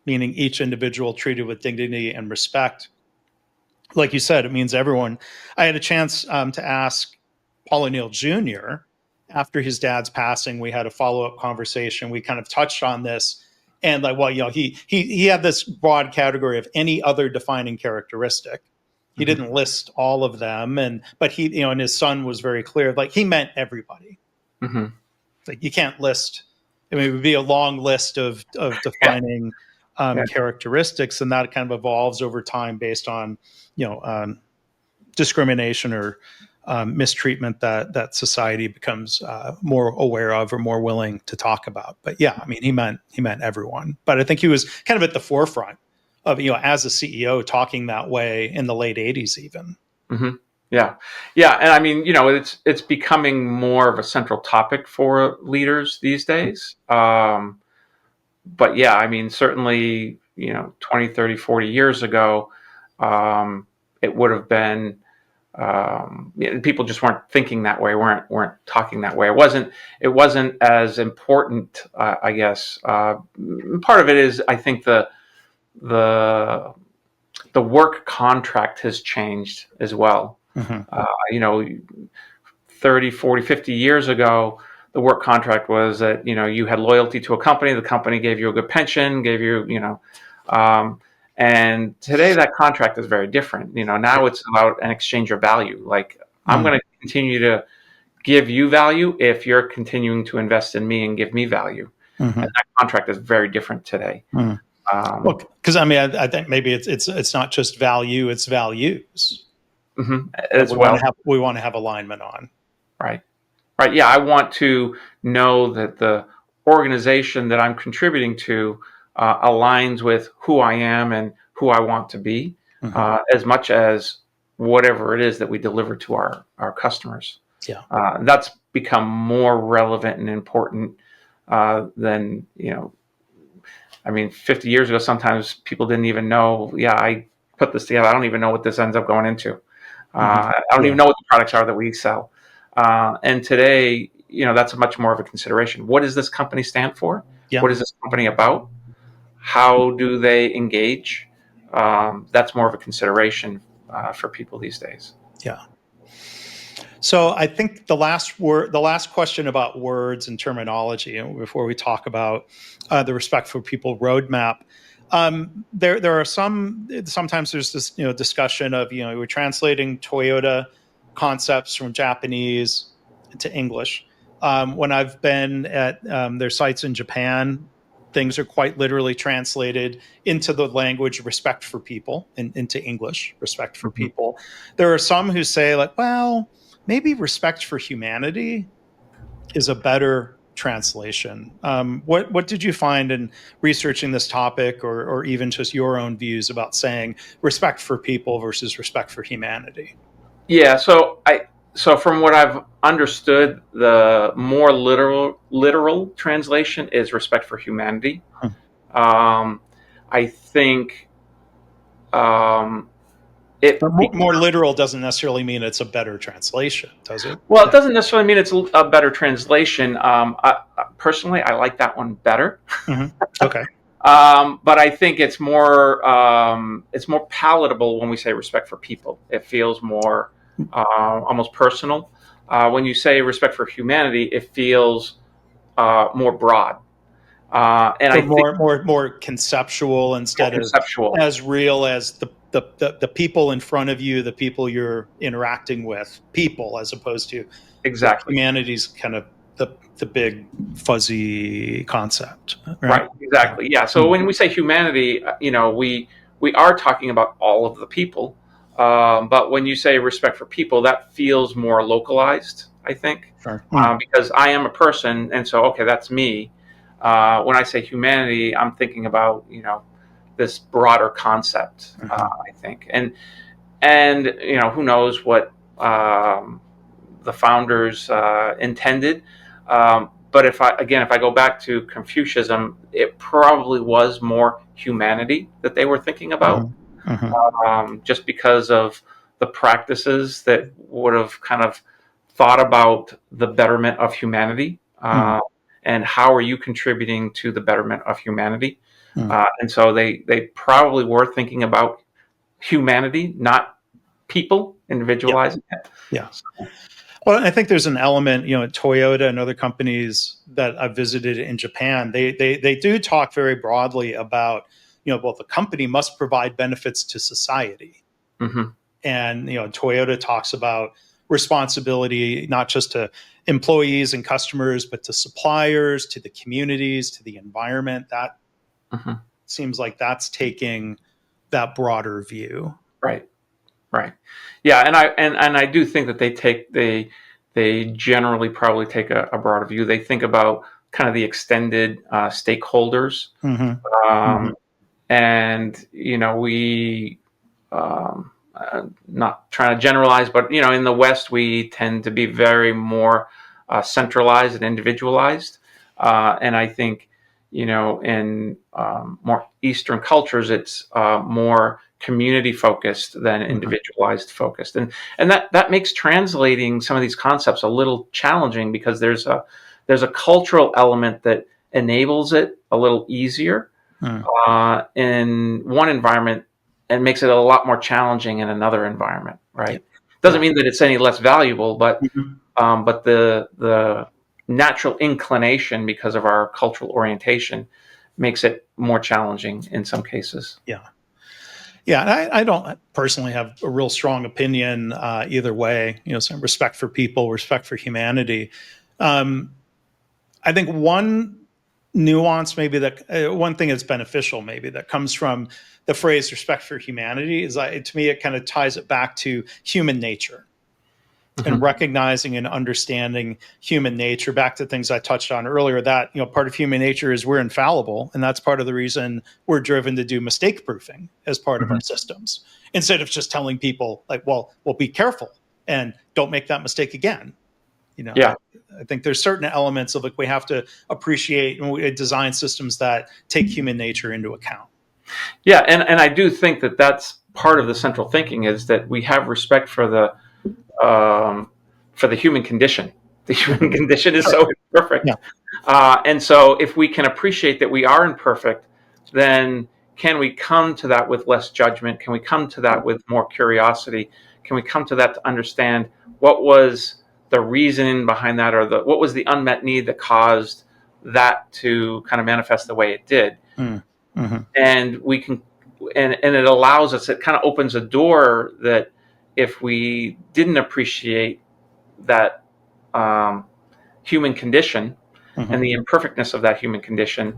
meaning each individual, treated with dignity and respect? Like you said, it means everyone. I had a chance to ask Paul O'Neill Jr. after his dad's passing. We had a follow up conversation. We kind of touched on this, and he had this broad category of any other defining characteristic. He Mm-hmm. didn't list all of them, but he and his son was very clear. Like he meant everybody. Mm-hmm. Like you can't list. I mean, it would be a long list of Yeah. defining Yeah. characteristics, and that kind of evolves over time based on discrimination or mistreatment that society becomes more aware of or more willing to talk about. But yeah, I mean, he meant everyone. But I think he was kind of at the forefront of as a CEO talking that way in the late '80s, even. Mm-hmm. Yeah, yeah, and I mean, it's becoming more of a central topic for leaders these days. But yeah, I mean, certainly, 20, 30, 40 years ago, it would have been, people just weren't thinking that way, weren't talking that way. It wasn't as important, I guess. Part of it is, I think the the work contract has changed as well. Mm-hmm. You know, 30, 40, 50 years ago, the work contract was that, you had loyalty to a company, the company gave you a good pension, gave you, and today that contract is very different. Now it's about an exchange of value. Like, I'm Mm-hmm. going to continue to give you value if you're continuing to invest in me and give me value. Mm-hmm. And that contract is very different today. Mm-hmm. Well, because I mean, I think maybe it's not just value; it's values. as we well. want to have alignment on. Right. Right. Yeah. I want to know that the organization that I'm contributing to aligns with who I am and who I want to be, as much as whatever it is that we deliver to our customers. Yeah. That's become more relevant and important than, 50 years ago, sometimes people didn't even know, I put this together. I don't even know what this ends up going into. I don't even know what the products are that we sell. And today, that's much more of a consideration. What does this company stand for? Yeah. What is this company about? How do they engage? That's more of a consideration for people these days. Yeah. So I think the last question about words and terminology, before we talk about the Respect for People roadmap, there are sometimes there's this discussion of we're translating Toyota concepts from Japanese to English. When I've been at their sites in Japan, things are quite literally translated into the language respect for people, into English, respect for people. There are some who say, like, well, maybe respect for humanity is a better translation. What did you find in researching this topic, or even just your own views about saying respect for people versus respect for humanity? Yeah, so from what I've understood, the more literal translation is respect for humanity. Um, I think it But more literal doesn't necessarily mean it's a better translation, does it? well, it doesn't necessarily mean it's a better translation. Personally, I like that one better. Okay. But I think it's more palatable when we say respect for people. It feels more almost personal. When you say respect for humanity, it feels more broad. And So I think more conceptual more instead of conceptual. as real as the people in front of you, the people you're interacting with, people, as opposed to Exactly. humanity's kind of the big fuzzy concept, right? Right. Exactly. Yeah. So when we say humanity, we are talking about all of the people. But when you say respect for people, that feels more localized, I think, Sure. because I am a person, and so okay, that's me. When I say humanity, I'm thinking about this broader concept. I think, and who knows what the founders intended. But if I go back to Confucianism, it probably was more humanity that they were thinking about, just because of the practices that would have kind of thought about the betterment of humanity, and how are you contributing to the betterment of humanity. And so they probably were thinking about humanity, not people, Yeah. individualizing it. Yeah. Well, I think there's an element, Toyota and other companies that I've visited in Japan, they do talk very broadly about, well, the company must provide benefits to society. And, Toyota talks about responsibility, not just to employees and customers, but to suppliers, to the communities, to the environment. That seems like that's taking that broader view. Right. Right. Yeah, and I do think that they generally probably take a broader view. They think about kind of the extended stakeholders, and we not trying to generalize, but in the West we tend to be very more centralized and individualized, and I think in more Eastern cultures it's more community focused than individualized focused, and that makes translating some of these concepts a little challenging, because there's a cultural element that enables it a little easier in one environment and makes it a lot more challenging in another environment, right? Doesn't mean that it's any less valuable, but the natural inclination, because of our cultural orientation, makes it more challenging in some cases. Yeah. Yeah, I don't personally have a real strong opinion either way. Some respect for people, respect for humanity. I think one nuance maybe that one thing that's beneficial maybe that comes from the phrase respect for humanity is to me it kind of ties it back to human nature and Mm-hmm. recognizing and understanding human nature, back to things I touched on earlier, that part of human nature is we're infallible, and that's part of the reason we're driven to do mistake proofing as part of Mm-hmm. our systems, instead of just telling people like, well, be careful and don't make that mistake again. Yeah. I think there's certain elements of like we have to appreciate and we design systems that take human nature into account. Yeah, and I do think that that's part of the central thinking is that we have respect for the human condition. The human condition is Sure. so Yeah. imperfect, and so if we can appreciate that we are imperfect, then can we come to that with less judgment? Can we come to that with more curiosity? Can we come to that to understand what was the reason behind that, or what was the unmet need that caused that to kind of manifest the way it did? Mm-hmm. And we can, and it allows us, it kind of opens a door that if we didn't appreciate that human condition Mm-hmm. and the imperfectness of that human condition,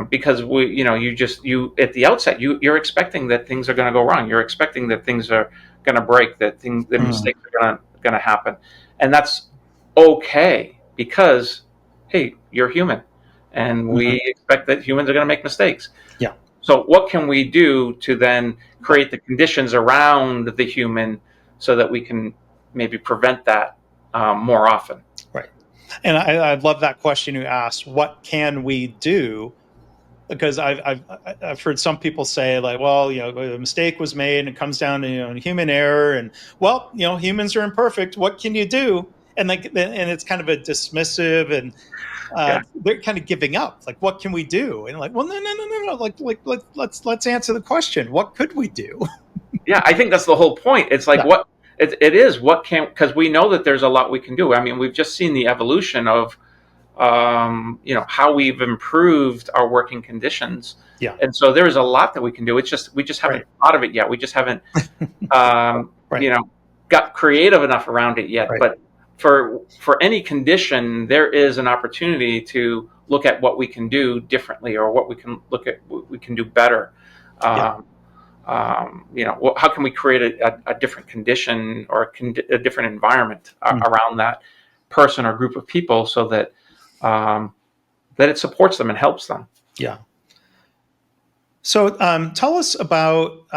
because you at the outset you're expecting that things are going to go wrong, you're expecting that things are going to break, that Mm-hmm. mistakes are going to happen, and that's okay because hey, you're human, and Mm-hmm. we expect that humans are going to make mistakes. Yeah. So what can we do to then Right. create the conditions around the human so that we can maybe prevent that more often? Right. And I love that question you asked. What can we do? Because I've heard some people say like, well, a mistake was made, and it comes down to human error, and well, humans are imperfect. What can you do? And it's kind of a dismissive, and Yeah. they're kind of giving up. Like, what can we do? And like, well, no. Like let's answer the question. What could we do? Yeah, I think that's the whole point. It's like Yeah. what it is. What can, because we know that there's a lot we can do. I mean, we've just seen the evolution of how we've improved our working conditions, Yeah. and so there is a lot that we can do. It's just we just haven't Right. thought of it yet. We just haven't um, Right. you know got creative enough around it yet. Right. But for any condition, there is an opportunity to look at what we can do differently, or what we can look at what we can do better. Yeah. Um, how can we create a different condition, or a different environment Mm. around that person or group of people, so that that it supports them and helps them. Yeah. So tell us about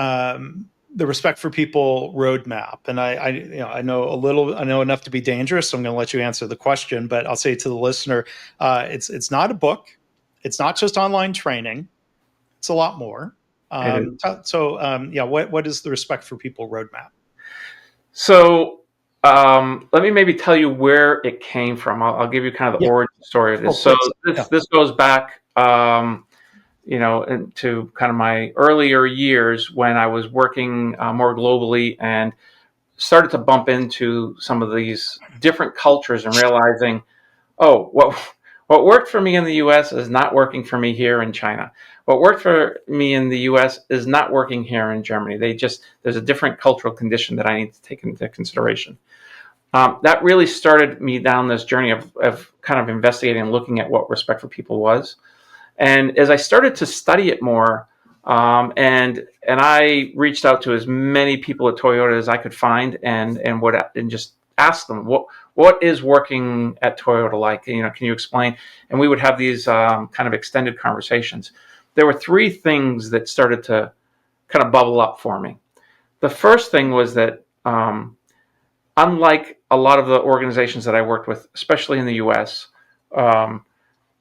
the Respect for People roadmap. And I know a little, I know enough to be dangerous, so I'm going to let you answer the question. But I'll say to the listener, it's not a book, it's not just online training, it's a lot more. And What is the Respect for People roadmap? so let me maybe tell you where it came from. I'll give you kind of the Yeah. origin story of Oh, this. So please. Yeah. this goes back, into kind of my earlier years when I was working more globally, and started to bump into some of these different cultures and realizing, oh, what worked for me in the U.S. is not working for me here in China. What worked for me in the U.S. is not working here in Germany. There's a different cultural condition that I need to take into consideration. That really started me down this journey of kind of investigating and looking at what respect for people was. And as I started to study it more, and I reached out to as many people at Toyota as I could find, and just ask them what is working at Toyota like. Can you explain? And we would have these kind of extended conversations. There were three things that started to kind of bubble up for me. The first thing was that unlike a lot of the organizations that I worked with, especially in the U.S.,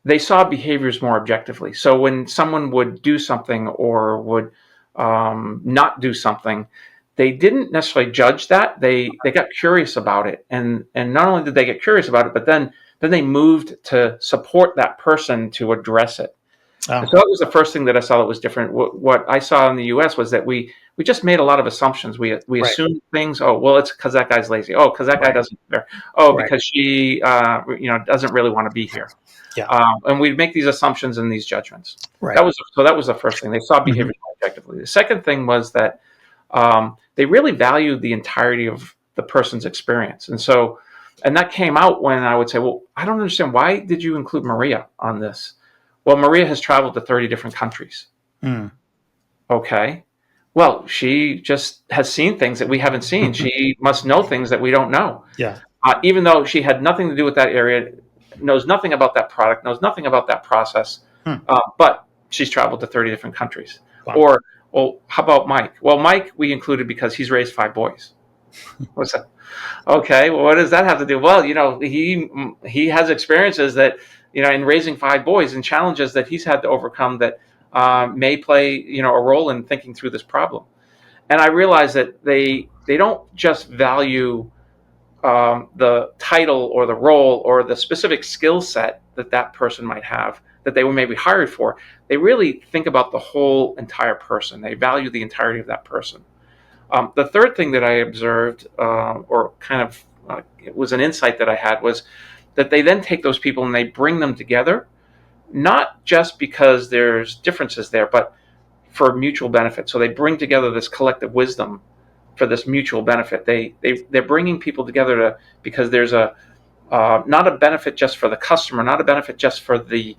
they saw behaviors more objectively. So when someone would do something, or would not do something, they didn't necessarily judge that. They got curious about it, and not only did they get curious about it, but then they moved to support that person to address it. And Oh, so that was the first thing that I saw that was different. What I saw in the U.S. was that we just made a lot of assumptions. We right. assumed things. Oh, well, it's because that guy's lazy. Oh, because that guy Right. doesn't care. Oh, Right. because she doesn't really want to be here. Yeah. And we'd make these assumptions and these judgments. Right. That was the first thing. They saw Mm-hmm. behavior more objectively. The second thing was that they really valued the entirety of the person's experience, and that came out when I would say, "Well, I don't understand. Why did you include Maria on this? Well, Maria has traveled to 30 different countries. Mm. Okay. Well, she just has seen things that we haven't seen. She must know things that we don't know. Yeah. Even though she had nothing to do with that area, knows nothing about that product, knows nothing about that process, Hmm. but she's traveled to 30 different countries. Wow. Or, well, how about Mike? Well, Mike we included because he's raised 5 boys. What's that? Okay, well, what does that have to do? Well, he has experiences that, in raising 5 boys and challenges that he's had to overcome that may play, a role in thinking through this problem. And I realize that they don't just value the title or the role or the specific skill set that person might have that they were maybe hired for. They really think about the whole entire person. They value the entirety of that person. The third thing that I observed, or kind of it was an insight that I had, was that they then take those people and they bring them together, not just because there's differences there, but for mutual benefit. So they bring together this collective wisdom for this mutual benefit. They're bringing people together because there's a not a benefit just for the customer, not a benefit just for the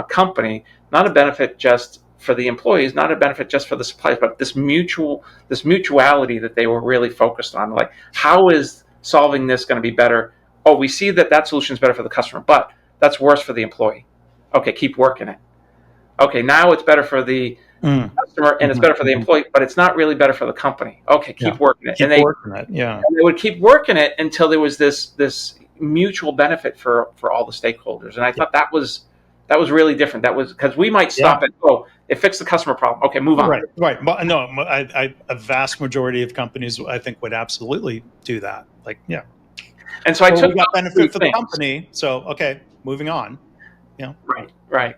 company, not a benefit just for the employees, not a benefit just for the suppliers, but this mutuality that they were really focused on. Like, how is solving this going to be better? Oh, we see that solution is better for the customer, but that's worse for the employee. Okay, keep working it. Okay, now it's better for the customer and it's better for the employee, but it's not really better for the company. Okay, keep working it. Keep working it. Yeah. And they would keep working it until there was this mutual benefit for all the stakeholders. And I thought that was really different. That was because we might stop at, it fixed the customer problem. Okay, move on. Right. But no, a vast majority of companies, I think, would absolutely do that. Like, yeah. And so I took we got benefit for the company. So, okay, moving on. Yeah. Right.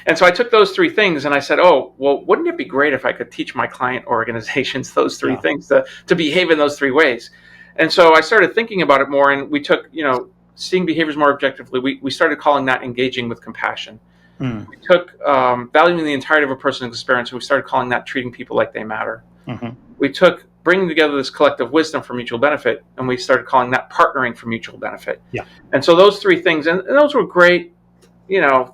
And so I took those 3 things and I said, oh, well, wouldn't it be great if I could teach my client organizations those 3 things to behave in those 3 ways? And so I started thinking about it more, and we took, seeing behaviors more objectively, we started calling that engaging with compassion. We took valuing the entirety of a person's experience, and we started calling that treating people like they matter. We took bringing together this collective wisdom for mutual benefit, and we started calling that partnering for mutual benefit. Yeah. And so those 3 things, and those were great,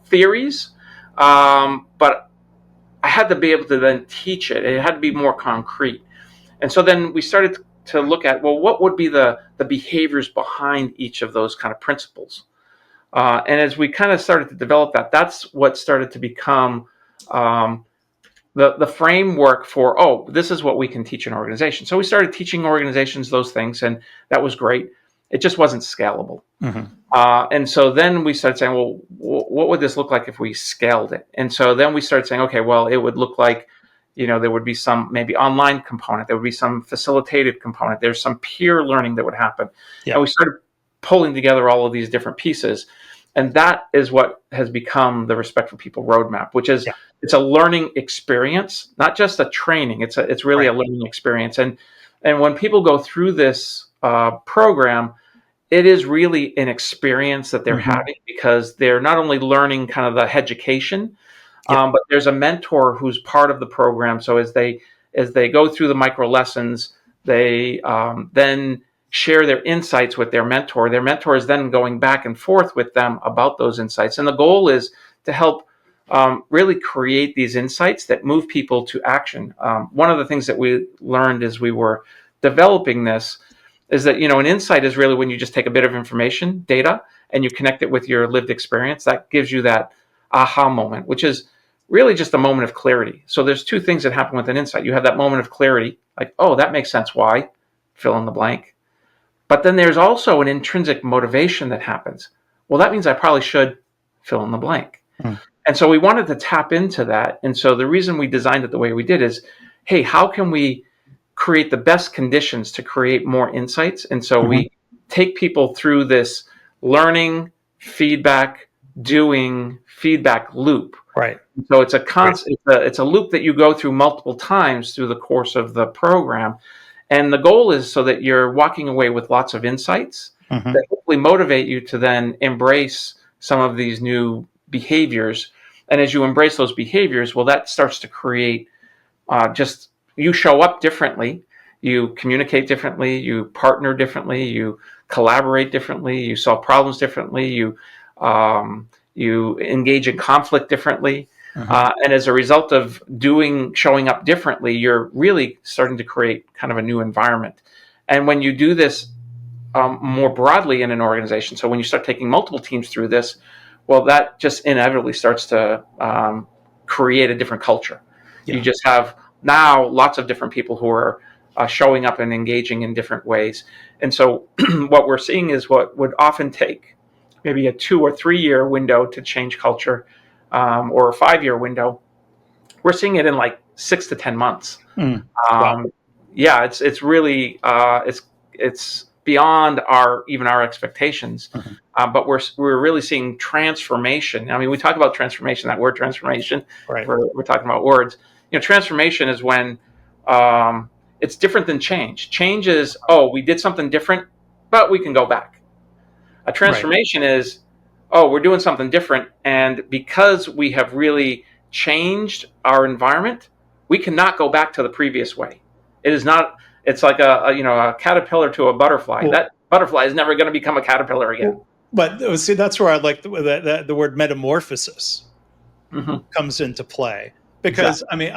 theories, but I had to be able to then teach it. It had to be more concrete. And so then we started to look at, well, what would be the behaviors behind each of those kind of principles? And as we kind of started to develop that, that's what started to become the framework for, this is what we can teach an organization. So we started teaching organizations those things, and that was great. It just wasn't scalable. And so then we started saying, well, what would this look like if we scaled it? And so then we started saying, okay, well, it would look like, there would be some maybe online component. There would be some facilitated component. There's some peer learning that would happen. Yeah. And we started pulling together all of these different pieces. And that is what has become the Respect for People roadmap, which is it's a learning experience, not just a training. It's really a learning experience. And when people go through this program, it is really an experience that they're having, because they're not only learning kind of the education, but there's a mentor who's part of the program. So as they go through the micro lessons, they then share their insights with their mentor. Their mentor is then going back and forth with them about those insights. And the goal is to help really create these insights that move people to action. One of the things that we learned as we were developing this is that, an insight is really when you just take a bit of information, data, and you connect it with your lived experience. That gives you that aha moment, which is really just a moment of clarity. So there's 2 things that happen with an insight. You have that moment of clarity, like, oh, that makes sense. Why? Fill in the blank. But then there's also an intrinsic motivation that happens. Well, that means I probably should fill in the blank. And so we wanted to tap into that. And so the reason we designed it the way we did is, hey, how can we create the best conditions to create more insights? And so we take people through this learning, feedback, doing, feedback loop. Right. So it's a constant, it's a loop that you go through multiple times through the course of the program. And the goal is so that you're walking away with lots of insights that hopefully motivate you to then embrace some of these new behaviors. And as you embrace those behaviors, well, that starts to create you show up differently, you communicate differently, you partner differently, you collaborate differently, you solve problems differently, you you engage in conflict differently. Mhm. And as a result of showing up differently, you're really starting to create kind of a new environment. And when you do this more broadly in an organization, so when you start taking multiple teams through this, well, that just inevitably starts to create a different culture. You Yeah. just have now lots of different people who are showing up and engaging in different ways. And so what we're seeing is what would often take maybe a 2 or 3 year window to change culture, or a 5 year window. We're seeing it in like 6 to 10 months. Mm. Wow. Um, yeah, it's really it's beyond our expectations. Mhm. But we're really seeing transformation. I mean, we talk about transformation. That word transformation. Right. We're talking about words. Transformation is when um, it's different than change. Change is, oh, we did something different, but we can go back. A Right. transformation is, oh, we're doing something different, and because we have really changed our environment, we cannot go back to the previous way. It is not. It's like a caterpillar to a butterfly. Well, That butterfly is never going to become a caterpillar again. but see, that's where I like the word metamorphosis Mm-hmm. comes into play Exactly. because I mean,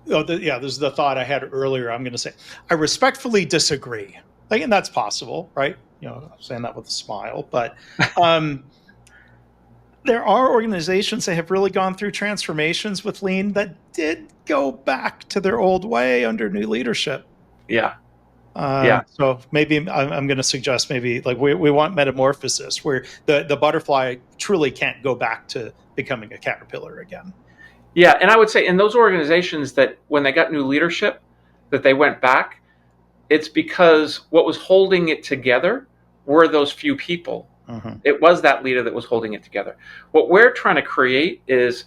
yeah, this is the thought I had earlier. I'm going to say I respectfully disagree. Like, and that's possible, right? I'm saying that with a smile, but um, there are organizations that have really gone through transformations with lean that did go back to their old way under new leadership. Yeah. Yeah. So maybe I'm going to suggest maybe like we want metamorphosis where the butterfly truly can't go back to becoming a caterpillar again. Yeah. And I would say in those organizations that when they got new leadership, that they went back, it's because what was holding it together were those few people. Mm-hmm. It was that leader that was holding it together. What we're trying to create is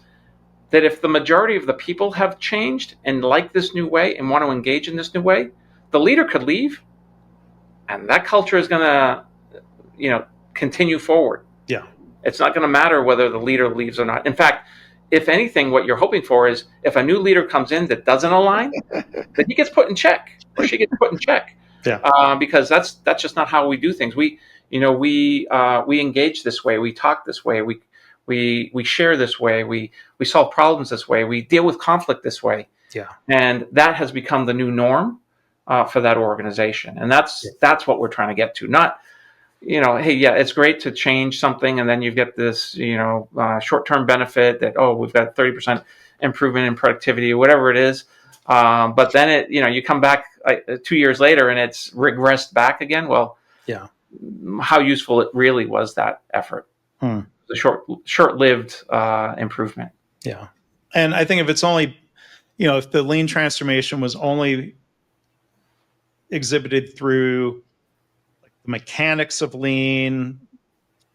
that if the majority of the people have changed and like this new way and want to engage in this new way, the leader could leave, and that culture is going to, continue forward. Yeah. It's not going to matter whether the leader leaves or not. In fact, if anything, what you're hoping for is if a new leader comes in that doesn't align, then he gets put in check or she gets put in check, Yeah. because that's just not how we do things. We engage this way. We talk this way. We share this way. We solve problems this way. We deal with conflict this way. Yeah. And that has become the new norm for that organization. And that's what we're trying to get to. Not, hey, yeah, it's great to change something, and then you get this, short-term benefit that, oh, we've got 30% improvement in productivity or whatever it is. But then you come back 2 years later and it's regressed back again. Well, Yeah. how useful it really was, that effort. The short-lived improvement. Yeah. And I think if it's only, if the lean transformation was only exhibited through like the mechanics of lean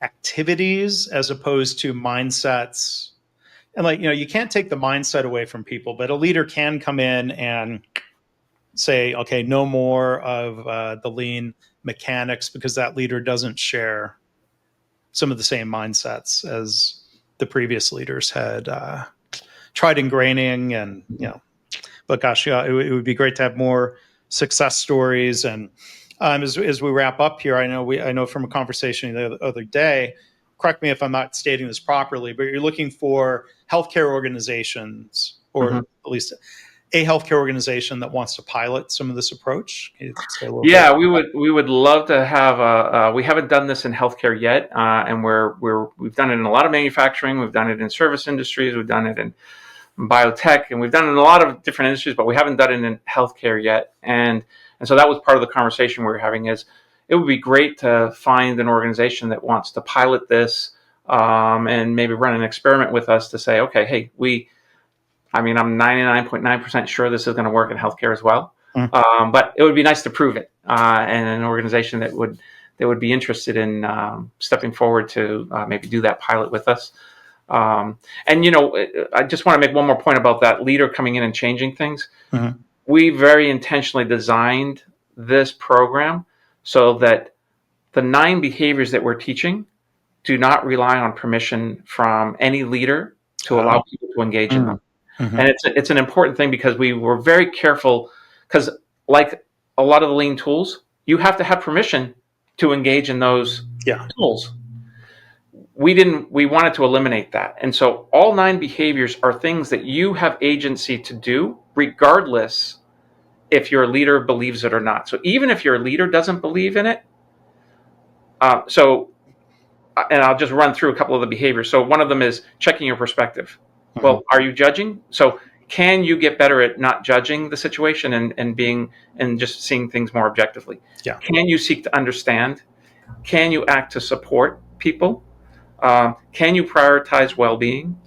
activities as opposed to mindsets, and like, you can't take the mindset away from people, but a leader can come in and say, okay, no more of the lean mechanics because that leader doesn't share some of the same mindsets as the previous leaders had tried ingraining. And but gosh, yeah, it would be great to have more success stories. And as we wrap up here, I know from a conversation the other day, correct me if I'm not stating this properly, but you're looking for healthcare organizations, or Mm-hmm. at least a healthcare organization that wants to pilot some of this approach. Can you say a little bit Yeah, about we would love to have we haven't done this in healthcare yet, and we've done it in a lot of manufacturing. We've done it in service industries. We've done it in biotech, and we've done it in a lot of different industries, but we haven't done it in healthcare yet. And so that was part of the conversation we were having. Is it would be great to find an organization that wants to pilot this, and maybe run an experiment with us to say, okay, hey, I'm 99.9% sure this is going to work in healthcare as well. that? But it would be nice to prove it, and an organization that would be interested in stepping forward to maybe do that pilot with us. And I just want to make one more point about that leader coming in and changing things. Mm-hmm. We very intentionally designed this program so that the 9 behaviors that we're teaching do not rely on permission from any leader to allow people to engage in them. Mm-hmm. And it's an important thing because we were very careful, because like a lot of the lean tools, you have to have permission to engage in those Yeah. tools. we wanted to eliminate that. And so all 9 behaviors are things that you have agency to do, regardless if your leader believes it or not. So even if your leader doesn't believe in it, and I'll just run through a couple of the behaviors. So one of them is checking your perspective. Mm-hmm. Well, are you judging? So can you get better at not judging the situation and just seeing things more objectively? Yeah. Can you seek to understand? Can you act to support people? Can you prioritize well-being?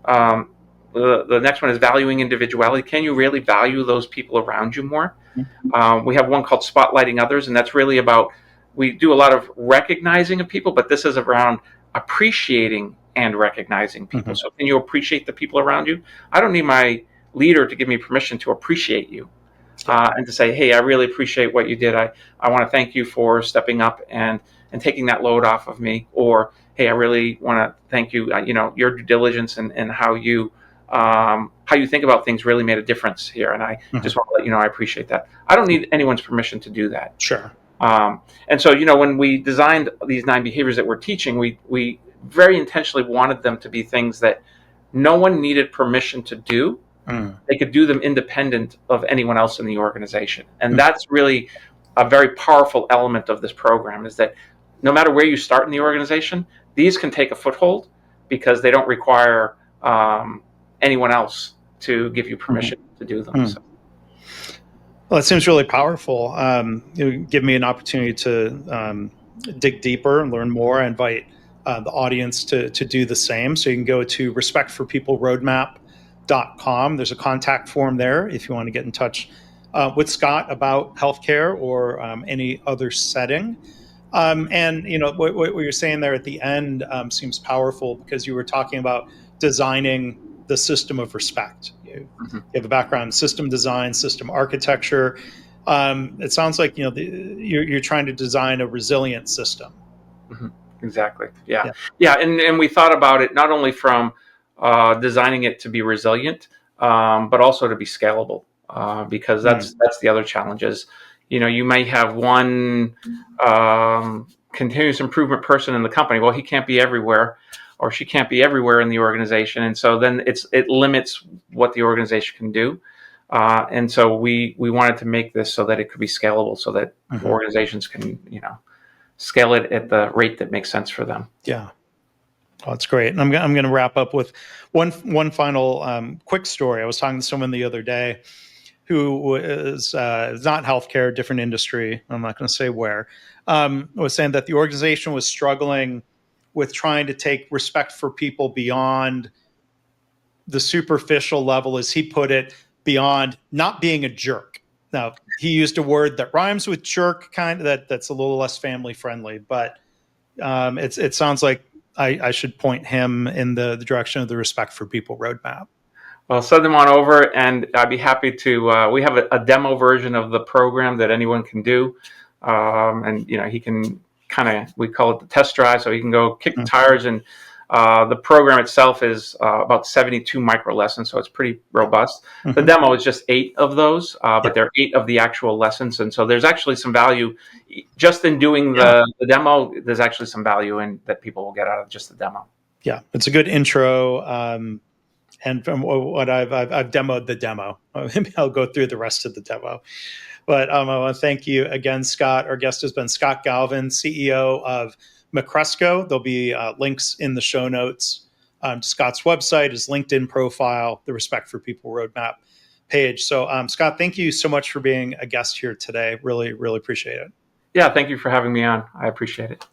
The next one is valuing individuality. Can you really value those people around you more? Mm-hmm. We have one called spotlighting others, and that's really about, we do a lot of recognizing of people, but this is around appreciating and recognizing people. Mm-hmm. So can you appreciate the people around you? I don't need my leader to give me permission to appreciate you. And to say, hey, I really appreciate what you did. I want to thank you for stepping up and taking that load off of me. Or, hey, I really want to thank you. Your due diligence and how you think about things really made a difference here. And I mm-hmm. just want to let you know I appreciate that. I don't need anyone's permission to do that. Sure. And so, when we designed these 9 behaviors that we're teaching, we very intentionally wanted them to be things that no one needed permission to do. Mm. They could do them independent of anyone else in the organization. And that's really a very powerful element of this program, is that no matter where you start in the organization, these can take a foothold because they don't require anyone else to give you permission to do them. So. Well, it seems really powerful. You give me an opportunity to dig deeper and learn more. I invite the audience to do the same. So you can go to respectforpeopleroadmap.com. There's a contact form there if you want to get in touch with Scott about healthcare or any other setting. And what you're saying there at the end seems powerful, because you were talking about designing the system of respect. You have a background in system design, system architecture. It sounds like you're trying to design a resilient system. Mm-hmm. Exactly. Yeah. And we thought about it not only from designing it to be resilient, but also to be scalable, because that's the other challenge is, you may have one continuous improvement person in the company. Well, he can't be everywhere, or she can't be everywhere in the organization, and so then it limits what the organization can do. And so we wanted to make this so that it could be scalable, so that organizations can scale it at the rate that makes sense for them. Yeah. Oh, that's great. And I'm going to wrap up with one final quick story. I was talking to someone the other day who is not healthcare, different industry. I'm not going to say where. Was saying that the organization was struggling with trying to take respect for people beyond the superficial level, as he put it, beyond not being a jerk. Now, he used a word that rhymes with jerk, that's a little less family friendly, but it sounds like I should point him in the direction of the Respect for People roadmap. Well, send them on over, and I'd be happy to. We have a demo version of the program that anyone can do, and he can we call it the test drive, so he can go kick the tires. And the program itself is about 72 micro lessons, so it's pretty robust. The demo is just 8 of those, but there are 8 of the actual lessons, and so there's actually some value just in doing the demo. There's actually some value in that people will get out of just the demo. Yeah, it's a good intro. And from what I've demoed the demo. Maybe I'll go through the rest of the demo. But I want to thank you again, Scott. Our guest has been Scott Gauvin, CEO of Macresco. There'll be links in the show notes to Scott's website, his LinkedIn profile, the Respect for People roadmap page. So, Scott, thank you so much for being a guest here today. Really, really appreciate it. Yeah, thank you for having me on. I appreciate it.